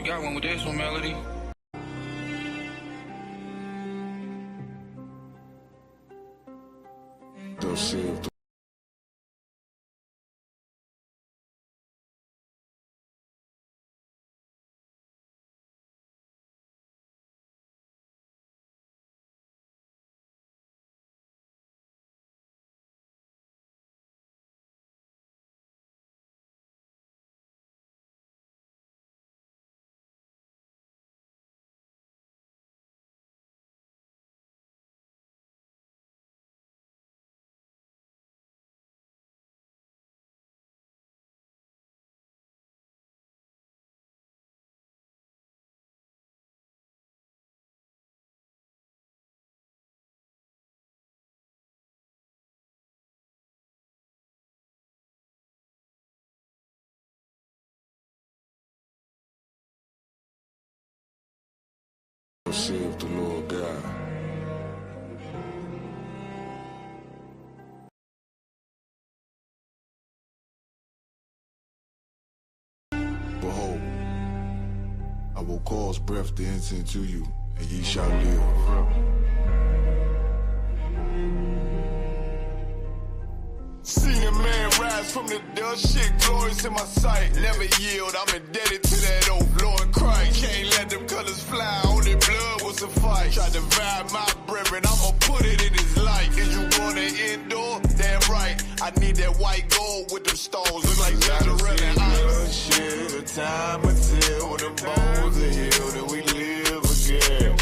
You got one with this one, Melody? Save the Lord God. Behold, I will cause breath to enter into you, and ye shall live. Seen a man rise from the dust, shit glorious in my sight. Never yield, I'm indebted to that old Lord Christ. Can't let them colors fly, only blood will suffice. Try to divide my brethren, I'ma put it in his life. Is you want an indoor? Damn right, I need that white gold with them stones. Look like Durham and ice. Shit, the time until the bones are healed and we live again.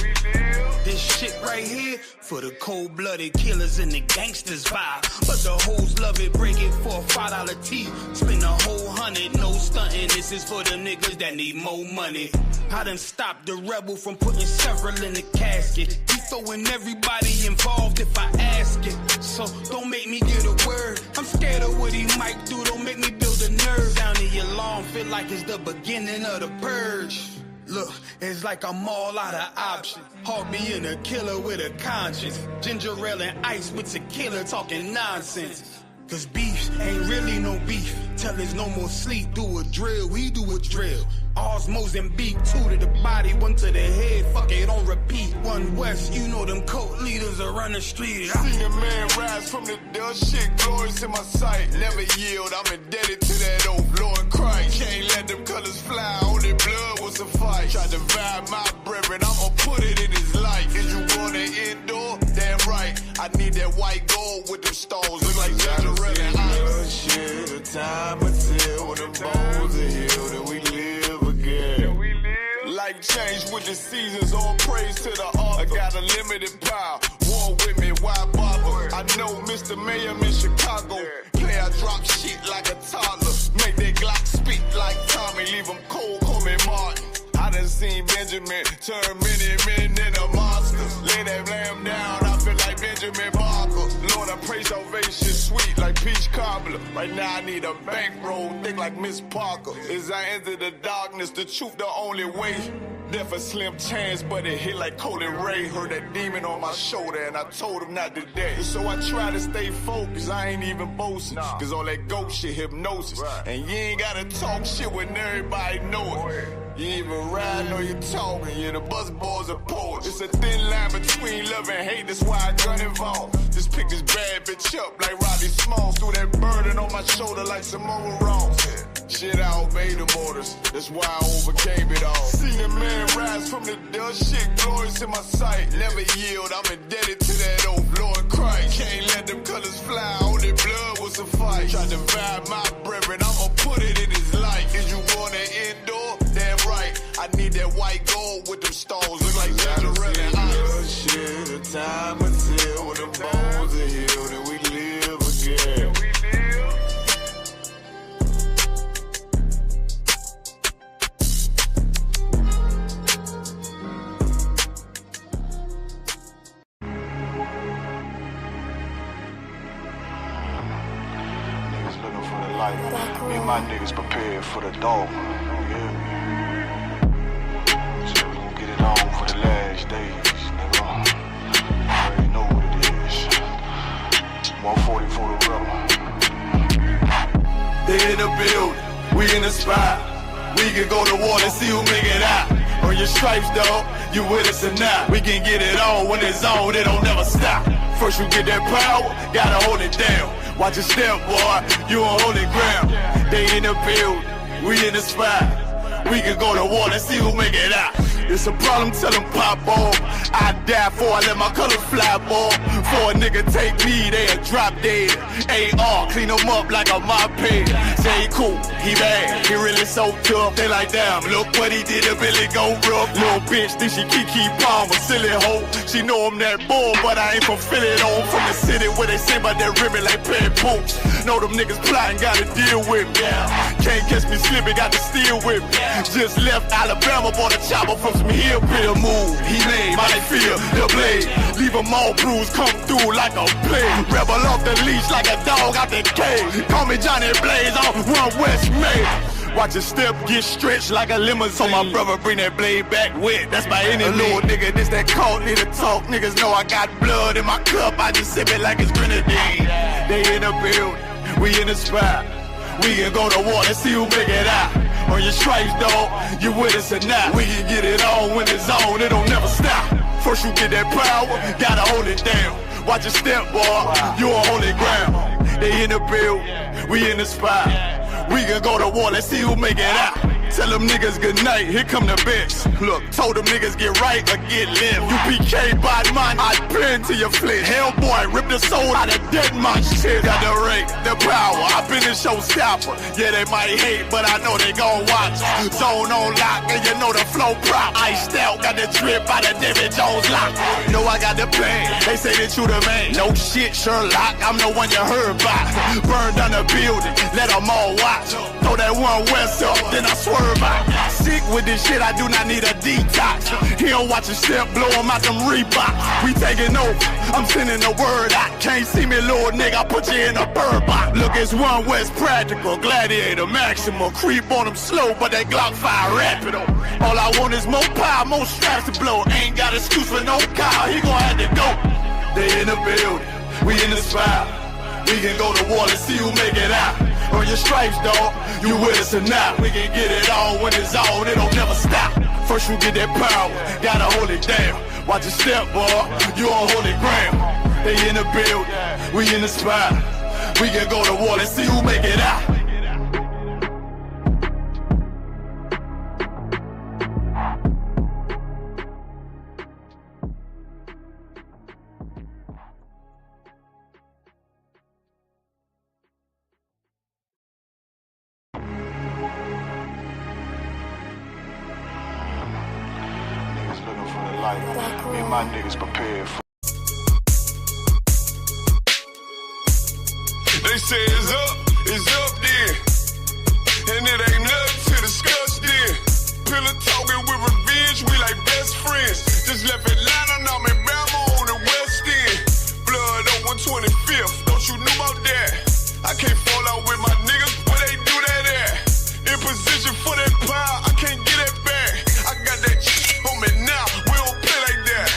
This shit right here for the cold-blooded killers and the gangsters vibe. But the hoes love it, break it for a $5 tee. Spend a whole 100, no stunting. This is for the niggas that need more money. I done stopped the rebel from putting several in the casket. He throwing everybody involved if I ask it. So don't make me get a word. I'm scared of what he might do. Don't make me build a nerve. Down in your lawn, feel like it's the beginning of the purge. Look, it's like I'm all out of options. Hard being a killer with a conscience. Ginger ale and ice with tequila talking nonsense. Cause beef ain't really no beef. Till there's no more sleep, do a drill, we do a drill. Ours Mozambique, 2 to the body, 1 to the head, fuck it, on repeat. 1 west, you know them cult leaders are running the street. Seen a man rise from the dust, shit glorious in my sight. Never yield, I'm indebted to that old Lord Christ. Can't let them colors fly, only blood will suffice. Try to divide my brethren, I'ma put it in his life. Is you want an indoor? Damn right, I need that white gold with them stones. Look like Durham and ice. Shit, the time until the bones are healed and we live again. Life changed with the seasons, all praise to the author. I got a limited power, war with me, why bother? I know Mr. Mayhem in Chicago. Play, I drop shit like a toddler. Make that Glock speak like Tommy, leave him cold, call me Martin. I done seen Benjamin turn many men into monsters. Lay that lamb down, I feel like Benjamin Barker. Lord, I pray salvation sweet like peach cobbler. Right now I need a bankroll, thick like Miss Parker. As I enter the darkness, the truth the only way. Death a slim chance, but it hit like Cody Ray. Heard that demon on my shoulder and I told him not today. So I try to stay focused, I ain't even boasting. Cause all that ghost shit hypnosis. And you ain't gotta talk shit when everybody know it. You ain't even riding or you talking, yeah, the bus boys are poets. It's a thin line between love and hate, that's why I gun involved. Just pick this bad bitch up like Roddy Smalls. Threw that burden on my shoulder like Samoa Ross. Shit, I obey the orders, that's why I overcame it all. Seen a man rise from the dust, shit glorious in my sight. Never yield, I'm indebted to that old Lord Christ. Can't let them colors fly, only blood will suffice. Try to divide my brethren, I'ma put it in his life. Is you want an indoor? Damn right, I need that white gold with them stones. Look like Durham and ice. Shit, the time until the bones are healed and we live again. Me and my niggas prepared for the dog. Yeah. So we gon' get it on for the last days, nigga. You already know what it is. 140 for the rebel. They in the building, we in the spot. We can go to war and see who make it out. your stripes, dog. You with us or not? We can get it on when it's on, it don't never stop. First you get that power, gotta hold it down. Watch your step, boy, you on holy ground. They in the building, we in the spot. We can go to war, let's see who make it out. It's a problem, tell them pop off. I die for I let my colors fly, boy. For a nigga take me, they'll drop dead. AR, clean them up like a mop head. Say he cool, he bad, he really so tough. They like, damn, look what he did to Billy go rough. Little bitch, think she Kiki Palmer, silly hoe. She know I'm that bull, but I ain't from Philly though. I'm from the city where they say about that ribbon like Perry Poops. Know them niggas plotting, gotta deal with me. Can't catch me slipping, got to steal with me. Just left Alabama, bought a chopper from some hillbilly move. He made my feel the blade. Leave them all bruised, come through like a plague. Rebel off the leash like a dog out the cage. Call me Johnny Blaze on Run West May. Watch your step get stretched like a limousine. So my brother bring that blade back wet. That's my enemy. Little nigga, this that cold, need to talk. Niggas know I got blood in my cup. I just sip it like it's grenadine. They in the building, we in the spot. We can go to war, let's see who make it out. On your stripes, dog, you with us or not? We can get it on when it's on, it don't never stop. First you get that power, gotta hold it down. Watch your step, boy, you on holy ground. They in the build, we in the spot. We can go to war, let's see who make it out. Tell them niggas good night, here come the bitch. Look, told them niggas get right or get left. You PK by mine, I pin to your flesh. Hellboy, rip the soul out of dead man shit. Got the rate, the power, I been the showstopper. Yeah, they might hate, but I know they gon' watch. Zone on lock, and you know the flow prop. Iced out, got the drip out of David Jones lock. Know I got the pain, they say that you the man. No shit, Sherlock, I'm the one you heard about. Burn down the building, let them all watch. Throw that one west up, then I swerve out. Sick with this shit, I do not need a detox. He don't watch a step, blow him out them Reeboks. We taking over, I'm sending the word out. Can't see me, little nigga, I put you in a bird box. Look, it's one West practical, gladiator, maximal. Creep on them slow, but that Glock 5 rapid. All I want is more power, more straps to blow. Ain't got excuse for no car, he gon' have to go. They in the building, we in the spot. We can go to war, let's see who make it out. On your stripes, dog, you with us or not? We can get it on when it's on, it don't never stop. First you get that power, gotta hold it down. Watch your step, boy, you on holy ground. They in the building, we in the spot. We can go to war, let's see who make it out. Me and my niggas prepared for. They say it's up then. And it ain't nothing to discuss then. Pillar talking with revenge, we like best friends. Just left Atlanta, now I'm in Bama on the West End. Blood on 125th, don't you know about that? I can't fall out with my niggas, where they do that at? In position for that power, I can't get it back. I got that on me now, we don't play like that.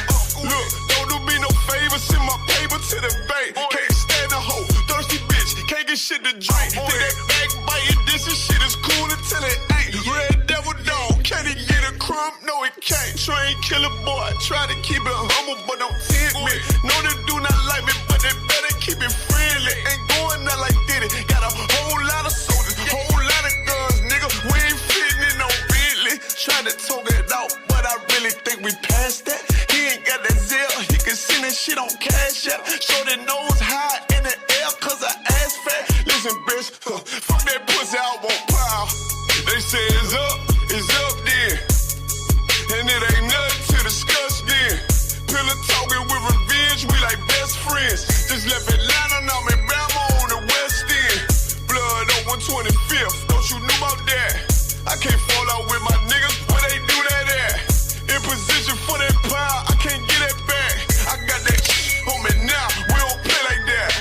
Look, don't do me no favor, send my paper to the bank. Can't stand a hoe, thirsty bitch, can't get shit to drink. Think that backbiting, this and shit is cool until it ain't. Red devil dog, can he get a crumb? No, it can't. Train killer boy, try to keep it humble, but don't tempt me. Know they do not like me, but they better keep it friendly. Ain't going out like Diddy, got a whole lot of soldiers, whole lot of guns, nigga. We ain't fitting in no Bentley. Trying to talk it out, but I really think we passed that. He ain't got that zeal, he can send that shit on Cash App. Show the nose high in the air, cause her ass fat. Listen, bitch, fuck that pussy, I won't plow. They say it's up then. And it ain't nothing to discuss then. Pillar talking with revenge, we like best friends. Just left Atlanta, now I'm in Bama on the West End. Blood on 125th, don't you know about that? I can't fall out with my niggas, where they do that at? In position for that power, I can't get it back. I got that on me now, we don't play like that.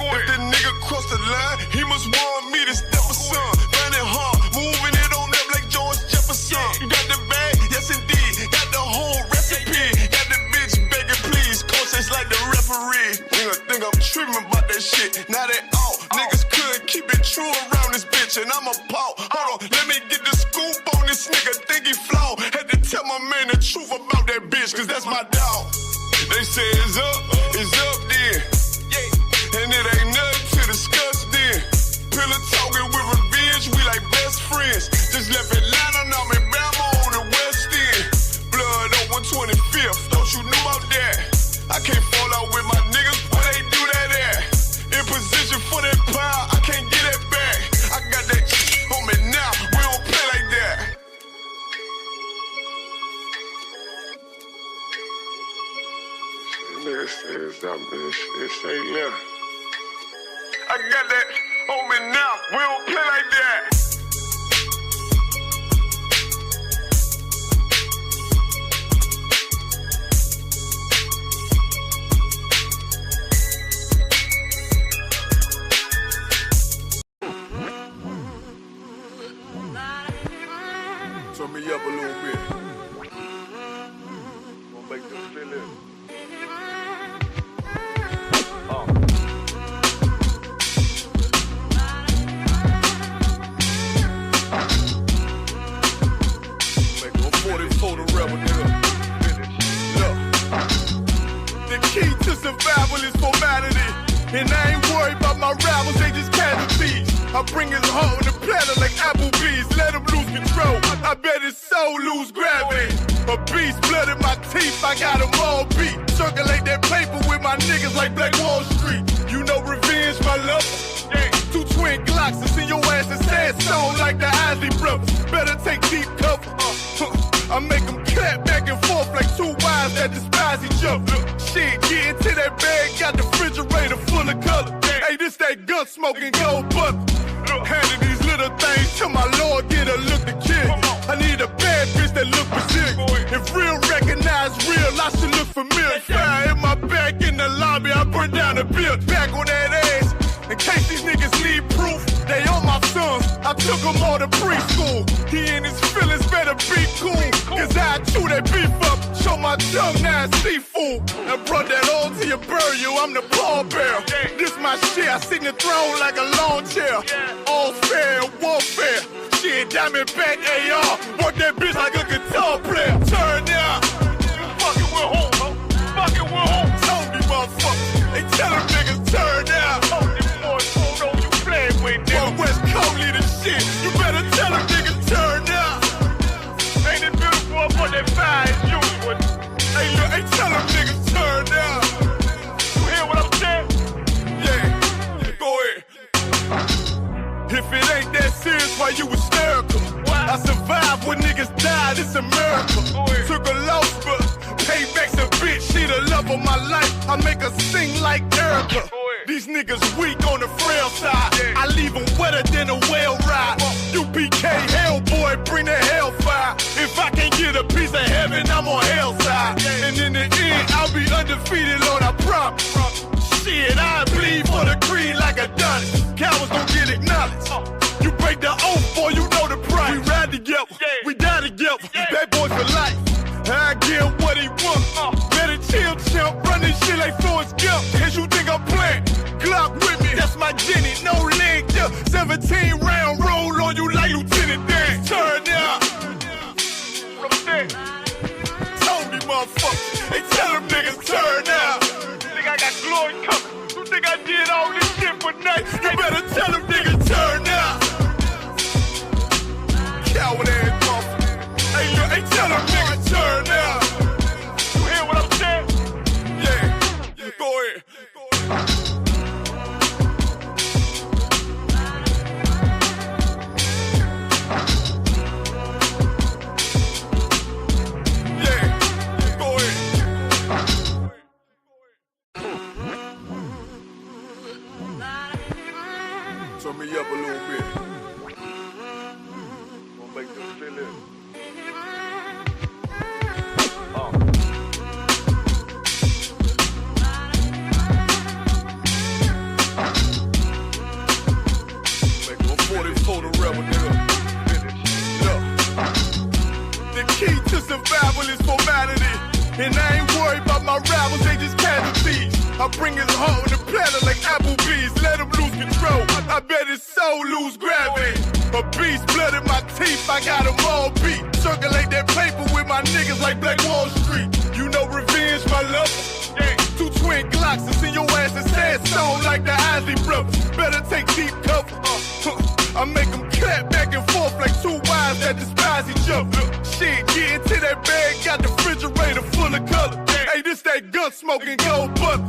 If the nigga cross the line, he must want me to step a son. Running hard, moving it on up like George Jefferson. You got the bag, yes indeed, got the whole recipe. Got the bitch begging please, coach it's like the referee. Nigga think I'm tripping about that shit, now they out. Niggas couldn't keep it true around this bitch, and I'm a paw. Hold on, let me get the scoop on this nigga, think he flow. Had to tell my man my dog. They say it's up then. And it ain't nothing to discuss then. Pillar talking with revenge, we like best friends. Just left Atlanta, now I'm in Bama on the West End. Blood on 125th, don't you know about that? I can't fall out with my niggas, where they do that at? In position for that power, I can't get it back. I got that on me now, we don't play like that. Nigga says something, shit say left. I got that on me now, we don't play like that. Turn me up a little bit. Gonna make them feel it. Survival is formality, and I ain't worried about my rivals, they just casualties. I bring his heart on the platter like Applebee's, let him lose control, I bet his soul lose gravity. A beast, blood in my teeth, I got them all beat. Circulate that paper with my niggas like Black Wall Street. You know revenge, my love. Yeah. 2 twin Glocks and send your ass to sandstone like the Isley brothers. Better take deep cover. I make them clap back and forth like 2 wives that despise each other. Shit, get into that bag, got the refrigerator full of color. Hey, this that gun smoking gold butter. Handing these little things to my Lord, get a look to kill. I need a bad bitch that look Brazilian. If real recognize real, I should look familiar. Fire in my back in the lobby, I burn down the bill. Back on that ass, in case these niggas need proof. They on my sons, I took them all to preschool. He and his feelings better be cool, cause I chew that beef up, show my tongue now it's seafood. I brought that all to your burial, I'm the pallbearer. This my shit, I sit in the throne like a lawn chair. All fair, warfare, shit, diamond back AR. Work that bitch like a guitar player. Turn down, fucking with home, fucking with home. Tony motherfucker, they tell them niggas turn down. West Coast leader shit, you better tell them niggas turn down. Ain't it beautiful up on that fire as usual? Hey look, hey tell them niggas turn down. You hear what I'm saying? Yeah, go ahead. If it ain't that serious, why you hysterical? I survived when niggas died, it's a miracle. Took a loss, but payback's a bitch, she the love of my life. I make her sing like Erica. These niggas weak on the frail side. I leave them wetter than a whale ride. UPK Hellboy, bring the hellfire. If I can't get a piece of heaven, I'm on hell's side. And in the end, I'll be undefeated, Lord, I promise. Shit, I bleed for the creed like Adonis. Cowards don't get acknowledged. You break the oath, boy, you know the price. We ride together, we die together. Bad boys for life. I get what he want. Better chill, chump. Run this shit like Forrest Gump. Cause you think I'm playing. Glock with me, that's my Jenny. No leg, yeah. 17 round roll on you like Lieutenant Dan. Turn down. What I'm saying? Tony motherfucker. They tell them niggas turn down. Think I got glory coming. You think I did all this shit for nothing? You better tell them niggas turn down. Coward ass motherfucker. Hey look, hey tell them niggas turn down. You hear what I'm saying? Yeah, go ahead. Turn me up a little bit. Gonna make them feel it. Make 144 the rebel, nigga. Look. The key to survival is formality. And I ain't worried about my rivals, they just casualties. I bring his heart on the platter like Applebee's, let him lose control. I bet his soul lose gravity. A beast, blood in my teeth, I got them all beat. Circulate that paper with my niggas like Black Wall Street. You know revenge, my love. Yeah. 2 twin Glocks and send your ass to sandstone like the Isley brothers. Better take deep cover. I make them clap back and forth like 2 wives that despise each other. Shit, get into that bag, got the refrigerator full of color. Hey, this that gun smoking gold butter.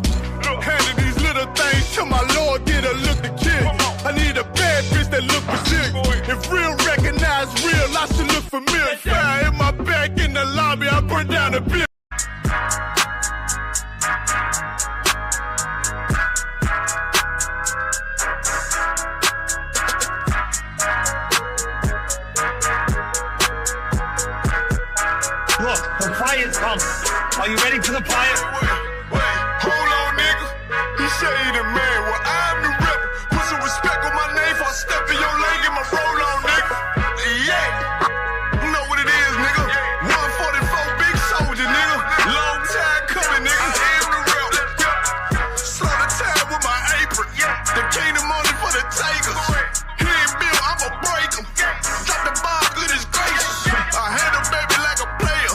Handing these little things to my Lord, get a look to kill. I need a bad bitch that look legit. If real recognize real, I should look familiar. Fire in my back in the lobby, I burn down the bill. Look, the fire's come. Are you ready for the fire? Wait, hold on, nigga. He say he the man, well, I'm the rep. Put some respect on my name before I step in your lane, get my roll on, nigga. Yeah, you know what it is, nigga. 144 big soldier, nigga. Long time coming, nigga. I am the rep. Slow the time with my apron. The kingdom money for the takers. He ain't built, I'ma break him. Drop the bomb, good as gracious. I handle baby like a player.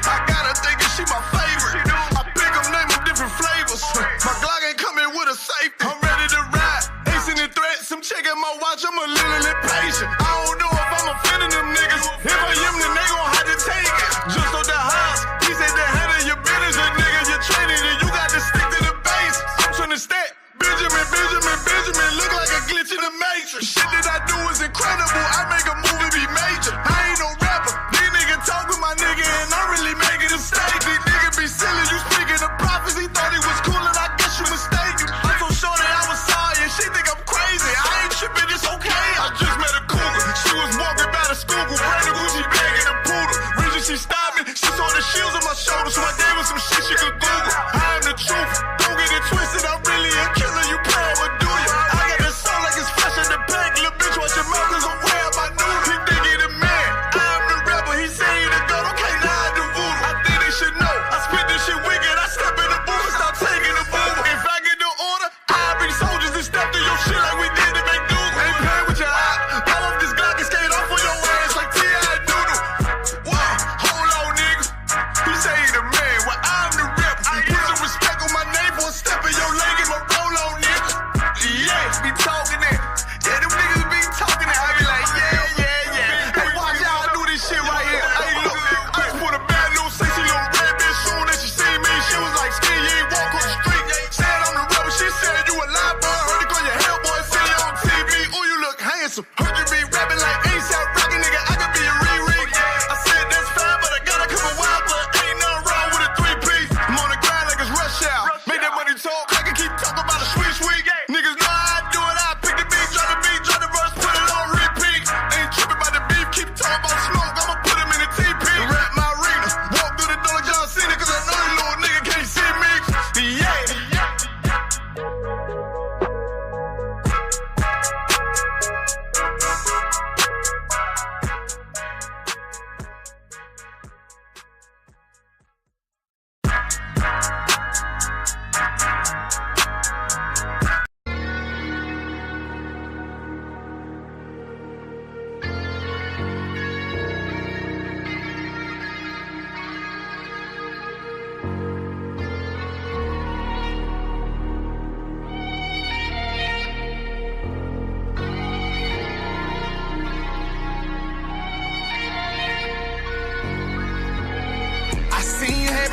I gotta think she my favorite. I pick them, name them different flavors. My Glock ain't coming with a safety. I'm ready to ride. Acing the threats, I'm checking my watch. I'm a little impatient. I don't know if I'm offending them niggas. If I am, then they gon' have to take it. Just on the house, he said that handle your business, nigga. You're training and you got to stick to the base. I'm trying to stack. Benjamin, look like a glitch in the matrix. Shit that I do is incredible. I make a movie be major. I ain't no rapper. These niggas talk with my nigga and I'm really making a mistake. These niggas be silly. You speaking of prophecy, thought he was cool and I guess you mistaken. I'm so sure that I was sorry and she think I'm crazy. I ain't tripping, it's okay. I just met a cougar. She was walking by the school, brand new Gucci bag and a poodle. Reason she stopped me, she saw the shields on my shoulders, so I gave her some shit she could Google. I am the truth. Don't get it twisted. I'm really a killer. You playing with do you? I got this sound like it's fresh in the pack. Little bitch, watch your mouth, cause I'm wearing my news. He think he the man. I am the rebel. He say he the goat. Okay, now I do voodoo. I think they should know. I spit this shit wicked. I step in the booth and stop taking the voodoo. If I get the order, I'll bring soldiers and step through your shit like we did to make dudes. Ain't playing with your eye. All of this Glock and skate off on your ass like T.I. Doodle. What? Hold on, nigga. He say he the man. Well, I'm the rep. Put some respect on my name for a step in your leg and my roll on, nigga. Yeah, be talking that. Yeah, them niggas be talking that. I be like, yeah. Hey, watch out, I do this shit right here. Hey, look, I just put a bad little sexy little red bitch. Soon as she see me, she was like, skin, you ain't walk on the street. Said I'm the rebel, she said you a lie, boy. Heard it call your hell, boy, see you on TV. Ooh, you look handsome. Heard you be rapping like ASAP Rocky, nigga. I could be a Riri. I said that's fine, but I gotta come a while, but ain't nothing wrong with a 3-piece. I'm on the grind like it's rush hour. Make that money talk, I can keep talking about a sweet. Niggas know how I do it, I pick the beat, drop the verse, put it on repeat. Ain't tripping about the beef, keep talking about smoke, I'ma put him in the TP. Rap my arena, walk through the door like John Cena, cause I know you little nigga can't see me. Yeah.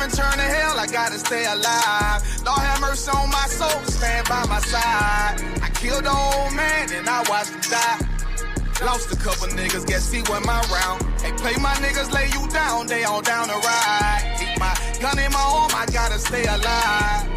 Turn to hell, I gotta stay alive. Lord have mercy on my soul, stand by my side. I killed the old man and I watched him die. Lost a couple niggas, guess he wasn't my round. Hey, play my niggas, lay you down, they all down to ride. Keep my gun in my arm, I gotta stay alive.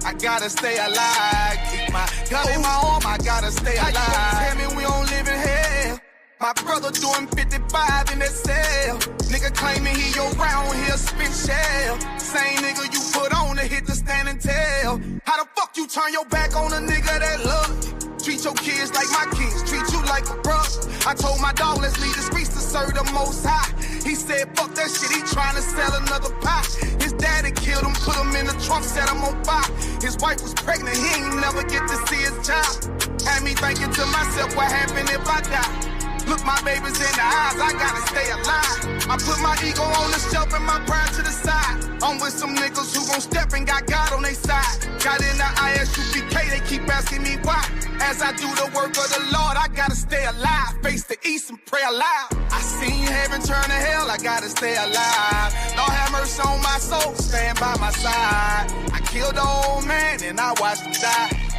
I gotta stay alive. Keep my gun in my arm, I gotta stay alive. Tell me we don't live in hell. My brother doing 55 in that cell. Nigga claiming he your round here spit shell. Same nigga you put on to hit the stand and tell. How the fuck you turn your back on a nigga that love you? Treat your kids like my kids, treat you like a brother. I told my dog, let's leave the streets to serve the most high. He said, fuck that shit, he trying to sell another pie. His daddy killed him, put him in the trunk, set him on fire. His wife was pregnant, he ain't never get to see his child. Had me thinking to myself, what happened if I die? Look my babies in the eyes, I gotta stay alive. I put my ego on the shelf and my pride to the side. I'm with some niggas who gon' step and got God on their side. Got in the Isupk, they keep asking me why. As I do the work of the Lord, I gotta stay alive. Face the east and pray aloud. I seen heaven turn to hell, I gotta stay alive. Lord have mercy on my soul, stand by my side. I killed the old man and I watched him die.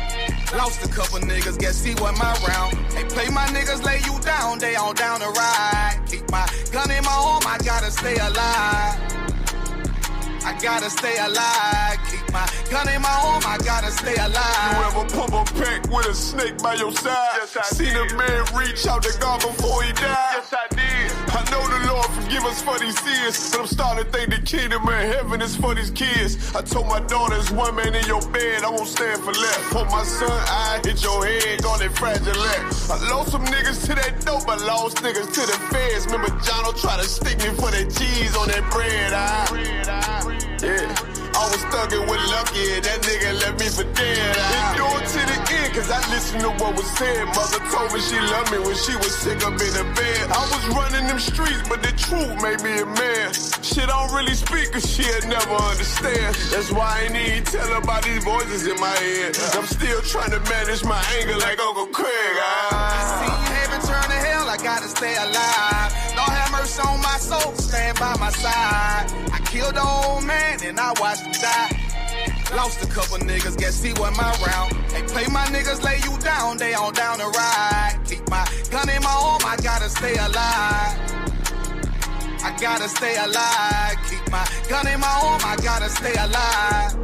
Lost a couple niggas, guess he wasn't my round. Hey, play my niggas, lay you down, they all down to ride. Keep my gun in my arm, I gotta stay alive. I gotta stay alive. Keep my gun in my arm, I gotta stay alive. You ever pump a pack with a snake by your side? Yes, I Seen did. a man reach out to God before he died? Yes, I did. I know the Lord forgive us for these sins, but I'm starting to think the kingdom of heaven is for these kids. I told my daughters, one man in your bed, I won't stand for left. On my son, I hit your head, on that fragile leg. I lost some niggas to that dope, I lost niggas to the feds. Remember Jono try to stick me for that cheese on that bread, yeah. I was thuggin' with Lucky and that nigga left me for dead. Endure to the end, cause I listened to what was said. Mother told me she loved me when she was sick up in the bed. I was running them streets, but the truth made me a man. Shit, I don't really speak, cause she'll never understand. That's why I ain't even tell her about these voices in my head. I'm still trying to manage my anger like Uncle Craig. I seen heaven turn to hell, I gotta stay alive. Lord have mercy on my soul, stand by my side. I killed the old man and I watched him die. Lost a couple niggas, guess he wasn't my round. Hey, play my niggas, lay you down, they all down to ride. Keep my gun in my arm, I gotta stay alive. I gotta stay alive. Keep my gun in my arm, I gotta stay alive.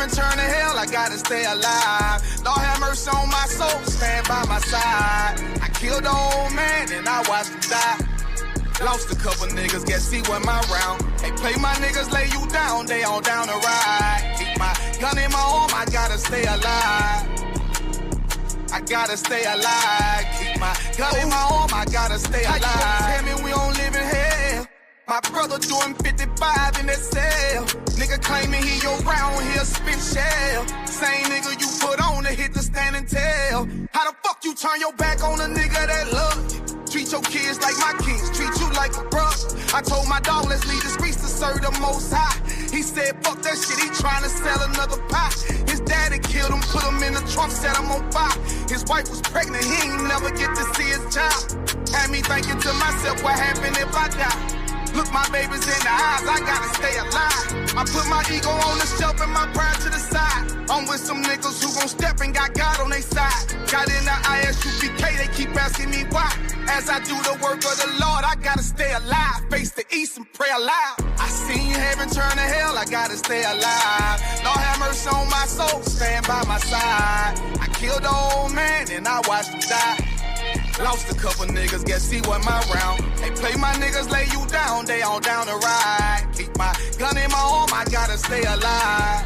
Turn to hell, I gotta stay alive. Lord have mercy on my soul, stand by my side. I killed the old man and I watched him die. Lost a couple niggas, guess he wasn't my round. Hey, play my niggas, lay you down, they all down to ride. Keep my gun in my arm, I gotta stay alive. I gotta stay alive. Keep my gun in my arm, I gotta stay alive. Tell me we don't live in hell. My brother doing 55 in that cell. Nigga claiming he your round, he'll spin shell. Same nigga you put on to hit the stand and tell. How the fuck you turn your back on a nigga that love you? Treat your kids like my kids, treat you like a brother. I told my dog, let's leave the streets to serve the most high. He said, fuck that shit, he tryna sell another pie. His daddy killed him, put him in the trunk, set him on fire. His wife was pregnant, he ain't never get to see his child. Had me thinking to myself, what happened if I die? Look my babies in the eyes, I gotta stay alive. I put my ego on the shelf and my pride to the side. I'm with some niggas who gon' step and got God on their side. Got in the Isupk, they keep asking me why. As I do the work of the Lord, I gotta stay alive. Face the east and pray aloud. I seen heaven turn to hell, I gotta stay alive. Lord have mercy on my soul, stand by my side. I killed the old man and I watched him die. Lost a couple niggas, guess he wasn't my round. Hey, play my niggas, lay you down, they all down to ride. Keep my gun in my arm, I gotta stay alive.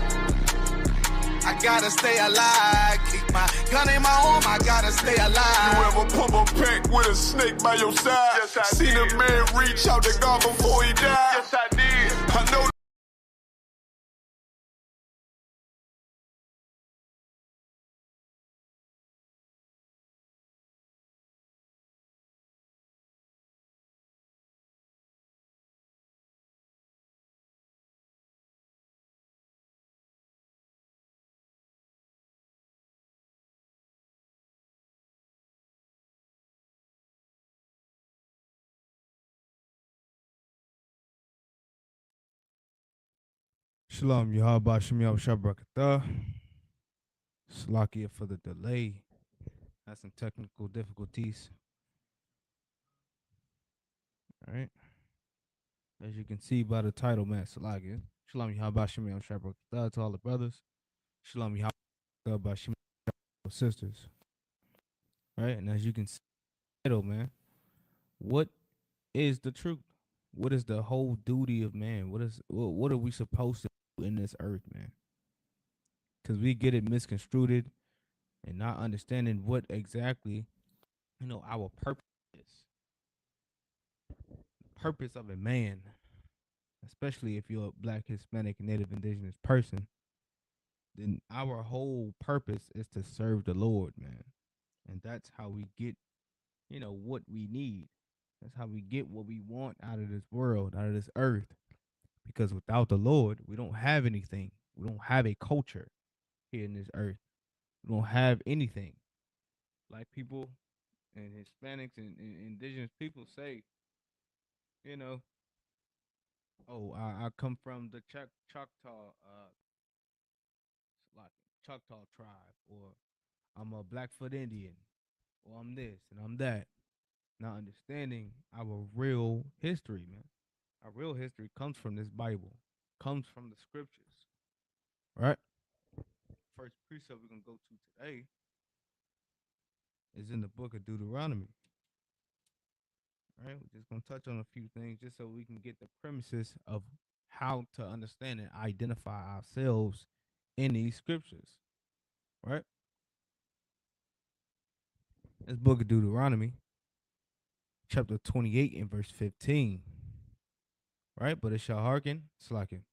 I gotta stay alive. Keep my gun in my arm, I gotta stay alive. You ever pump a pack with a snake by your side? Yes, I Seen did. a man reach out to God before he died? Yes, I did. I know Shalom, Yahaba Shemiyah Shabrakatah. Slakia for the delay. Had some technical difficulties. All right. As you can see by the title, man, Salagia. Shalom Yahabah Shemi Shabbat to all the brothers. Shalom Yahabah Shemi sisters. All right. And as you can see, title, man, what is the truth? What is the whole duty of man? What are we supposed to do in this earth, man? Because we get it misconstrued and not understanding what exactly, our purpose is. Purpose of a man, especially if you're a black, Hispanic, Native, indigenous person, then our whole purpose is to serve the Lord, man. And that's how we get, what we need. That's how we get what we want out of this world, out of this earth. Because without the Lord, we don't have anything. We don't have a culture here in this earth. We don't have anything. Black people and Hispanics and indigenous people say, you know, oh, I come from the Choctaw, like Choctaw tribe, or I'm a Blackfoot Indian, or I'm this and I'm that. Not understanding our real history, man. Our real history comes from this Bible, comes from the scriptures. Right? First precept we're gonna go to today is in the book of Deuteronomy. All right, we're just gonna touch on a few things just so we can get the premises of how to understand and identify ourselves in these scriptures. Right? This book of Deuteronomy, chapter 28 and verse 15. Right? But it shall hearken, slacking.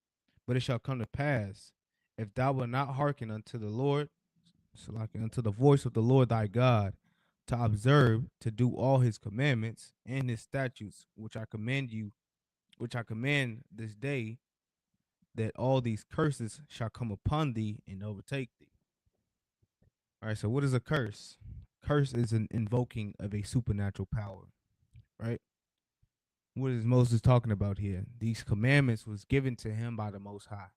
But it shall come to pass, if thou wilt not hearken unto the Lord, slacking, unto the voice of the Lord thy God, to observe to do all his commandments and his statutes, which I command this day, that all these curses shall come upon thee and overtake thee. All right, so what is a curse? Curse is an invoking of a supernatural power, right? What is Moses talking about here? These commandments was given to him by the Most High.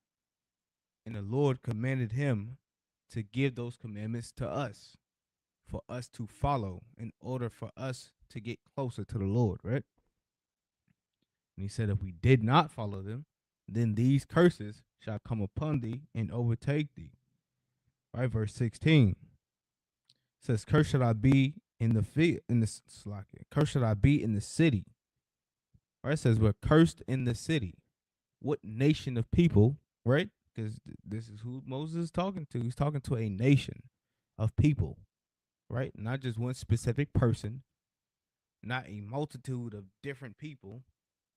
And the Lord commanded him to give those commandments to us, for us to follow in order for us to get closer to the Lord, right? And he said, if we did not follow them, then these curses shall come upon thee and overtake thee. Right, verse 16 says, "Cursed should I be in the cursed should I be in the city." Right, it says we're cursed in the city. What nation of people, right? Because this is who Moses is talking to. He's talking to a nation of people, right? Not just one specific person, not a multitude of different people,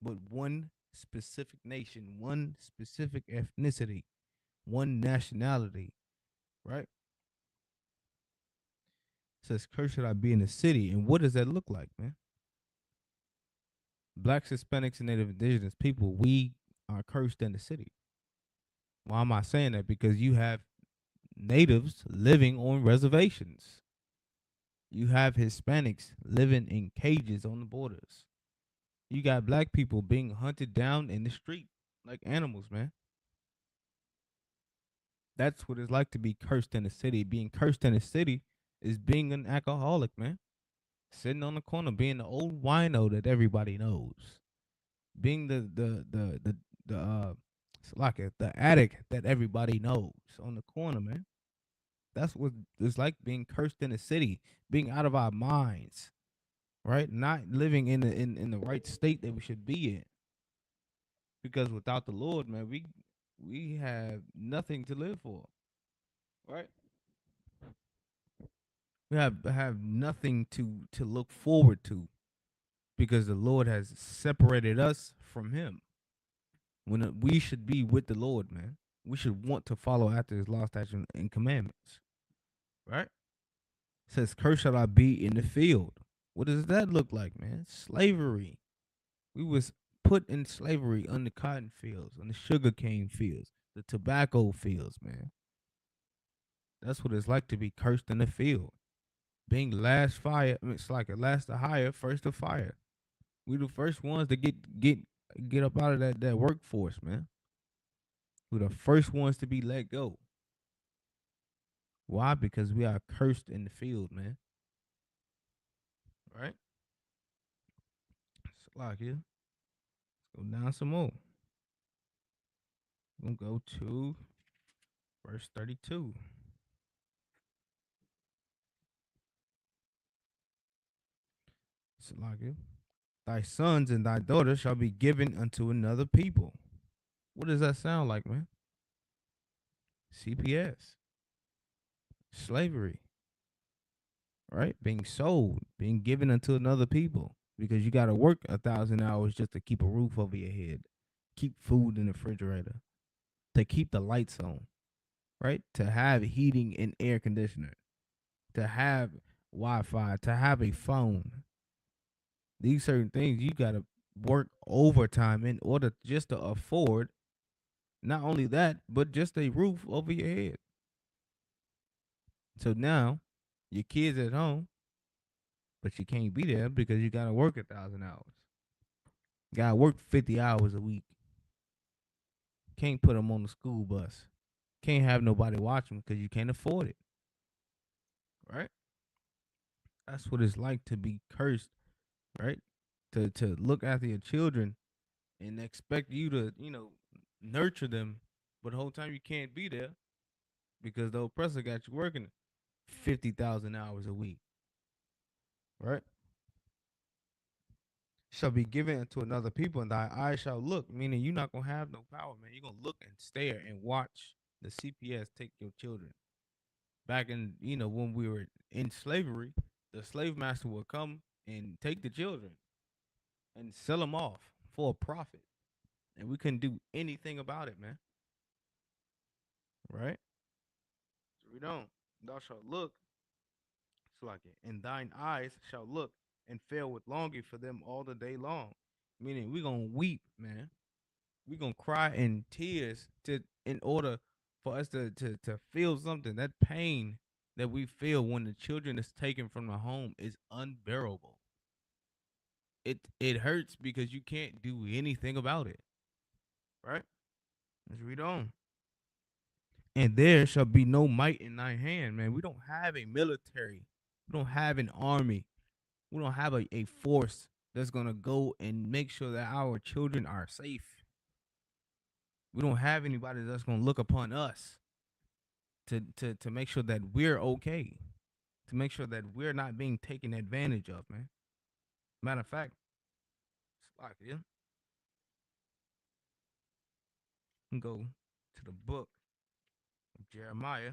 but one specific nation, one specific ethnicity, one nationality, right? It says, "Cursed should I be in the city." And what does that look like, man? Blacks, Hispanics, and Native Indigenous people, we are cursed in the city. Why am I saying that? Because you have natives living on reservations. You have Hispanics living in cages on the borders. You got black people being hunted down in the street like animals, man. That's what it's like to be cursed in the city. Being cursed in the city is being an alcoholic, man. Sitting on the corner, being the old wino that everybody knows. Being the addict that everybody knows on the corner, man. That's what it's like being cursed in the city, being out of our minds, right? Not living in the right state that we should be in. Because without the Lord, man, we have nothing to live for, right? We have nothing to look forward to, because the Lord has separated us from Him. When we should be with the Lord, man, we should want to follow after His law, statutes, and commandments, right? It says, "Cursed shall I be in the field." What does that look like, man? Slavery. We was put in slavery on the cotton fields, on the sugarcane fields, the tobacco fields, man. That's what it's like to be cursed in the field. Being last fire, I mean, it's like a last to hire, first to fire. We the first ones to get up out of that workforce, man. We're the first ones to be let go. Why? Because we are cursed in the field, man. Right? Like here. Let's go down some more. We're gonna go to verse 32. Salakia. Thy sons and thy daughters shall be given unto another people. What does that sound like, man? CPS. Slavery. Right? Being sold, being given unto another people. Because you gotta work 1,000 hours just to keep a roof over your head, keep food in the refrigerator, to keep the lights on, right? To have heating and air conditioner, to have Wi-Fi, to have a phone. These certain things you gotta work overtime in order just to afford. Not only that, but just a roof over your head. So now your kids at home, but you can't be there because you gotta work 1,000 hours. You gotta work 50 hours a week. Can't put them on the school bus. Can't have nobody watch them because you can't afford it. Right? That's what it's like to be cursed, right? To look after your children and expect you to, nurture them, but the whole time you can't be there because the oppressor got you working 50,000 hours a week. Right? Shall be given to another people, and thy eyes shall look, meaning you're not gonna have no power, man. You're gonna look and stare and watch the CPS take your children. Back in, when we were in slavery, the slave master would come and take the children and sell them off for a profit. And we couldn't do anything about it, man. Right? So we don't. Thou shalt look, it's like it, and thine eyes shall look and fail with longing for them all the day long. Meaning we gonna weep, man. We gonna cry in tears in order for us to feel something. That pain that we feel when the children is taken from the home is unbearable. It hurts because you can't do anything about it. Right? Let's read on. And there shall be no might in thy hand, man. We don't have a military. We don't have an army. We don't have a force that's gonna go and make sure that our children are safe. We don't have anybody that's gonna look upon us to make sure that we're okay, to make sure that we're not being taken advantage of, man. Matter of fact, it's like, yeah, go to the book of Jeremiah,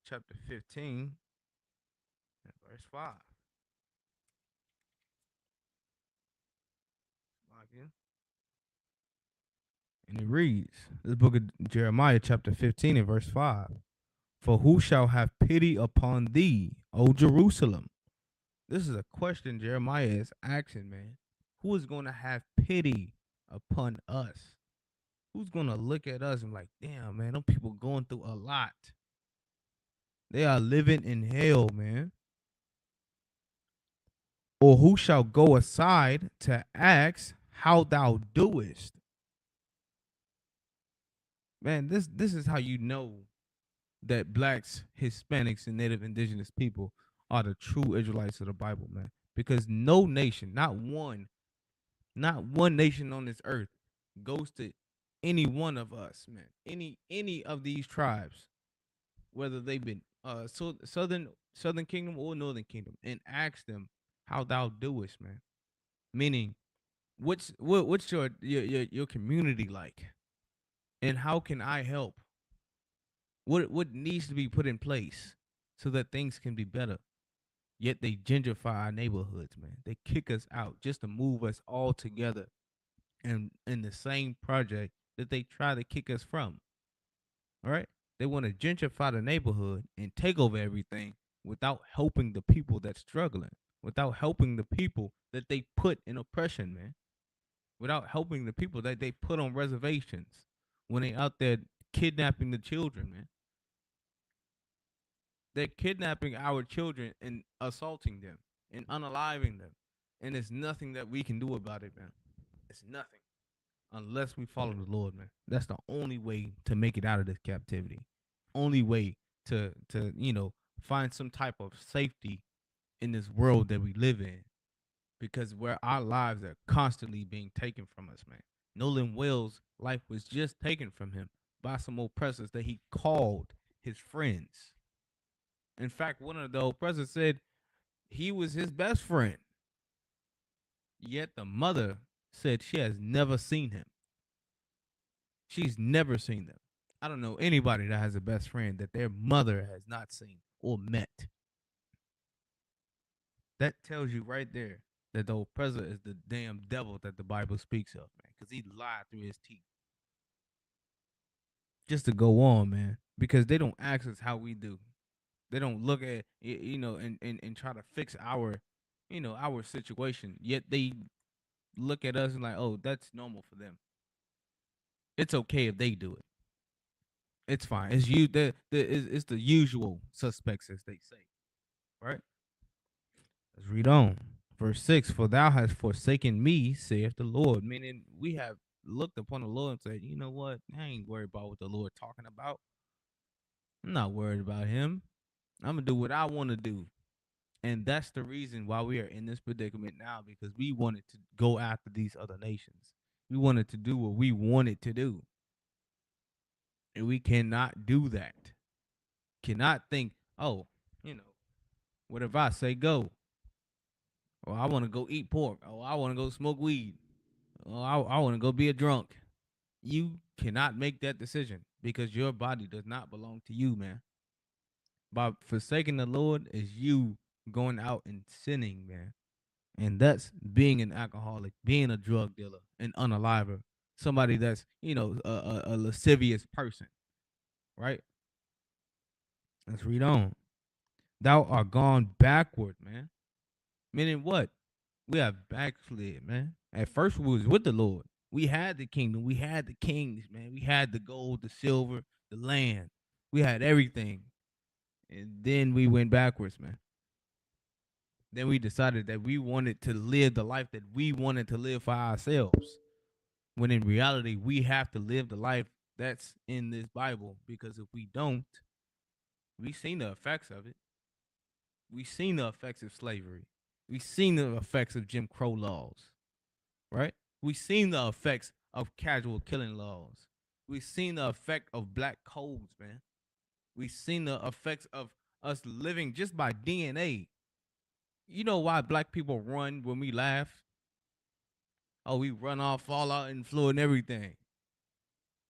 chapter 15, and verse 5. Like, yeah. And it reads, this book of Jeremiah, chapter 15, and verse 5. For who shall have pity upon thee, O Jerusalem? This is a question Jeremiah is asking, man. Who is going to have pity upon us? Who's going to look at us and like, damn, man, them people going through a lot. They are living in hell, man. Or who shall go aside to ask how thou doest? Man, this is how you know that blacks, Hispanics, and Native Indigenous people are the true Israelites of the Bible, man. Because no nation, not one nation on this earth goes to any one of us, man. Any of these tribes, whether they've been southern kingdom or northern kingdom, and ask them how thou doest, man. Meaning, what's your community like, and how can I help? What needs to be put in place so that things can be better? Yet they gentrify our neighborhoods, man. They kick us out just to move us all together in the same project that they try to kick us from. All right? They want to gentrify the neighborhood and take over everything without helping the people that's struggling, without helping the people that they put in oppression, man. Without helping the people that they put on reservations when they out there kidnapping the children, man. They're kidnapping our children and assaulting them and unaliving them. And there's nothing that we can do about it, man. It's nothing. Unless we follow the Lord, man. That's the only way to make it out of this captivity. Only way to find some type of safety in this world that we live in. because where our lives are constantly being taken from us, man. Nolan Wells' life was just taken from him by some oppressors that he called his friends. In fact, one of the oppressors said he was his best friend. Yet the mother said she has never seen him. She's never seen them. I don't know anybody that has a best friend that their mother has not seen or met. That tells you right there that the oppressor is the damn devil that the Bible speaks of, man, because he lied through his teeth. Just to go on, man, because they don't ask us how we do. They don't look at and try to fix our our situation. Yet they look at us and like, oh, that's normal for them. It's okay if they do it. It's fine. It's you. It's the usual suspects, as they say, right? Let's read on. Verse 6, for thou hast forsaken me, saith the Lord. Meaning we have looked upon the Lord and said, you know what? I ain't worried about what the Lord talking about. I'm not worried about him. I'm going to do what I want to do. And that's the reason why we are in this predicament now, because we wanted to go after these other nations. We wanted to do what we wanted to do. And we cannot do that. Cannot think, oh, what if I say go? Or I want to go eat pork. Oh, I want to go smoke weed. Oh, I want to go be a drunk. You cannot make that decision because your body does not belong to you, man. By forsaking the Lord is you going out and sinning, man. And that's being an alcoholic, being a drug dealer, an unaliver, somebody that's, a lascivious person, right? Let's read on. Thou art gone backward, man. Meaning what? We have backslid, man. At first, we was with the Lord. We had the kingdom. We had the kings, man. We had the gold, the silver, the land. We had everything. And then we went backwards, man. Then we decided that we wanted to live the life that we wanted to live for ourselves. When in reality, we have to live the life that's in this Bible. Because if we don't, we've seen the effects of it. We've seen the effects of slavery. We've seen the effects of Jim Crow laws, right? We've seen the effects of casual killing laws. We've seen the effect of black codes, man. We've seen the effects of us living just by DNA. You know why black people run when we laugh? Oh, we run off, fall out, and floor and everything.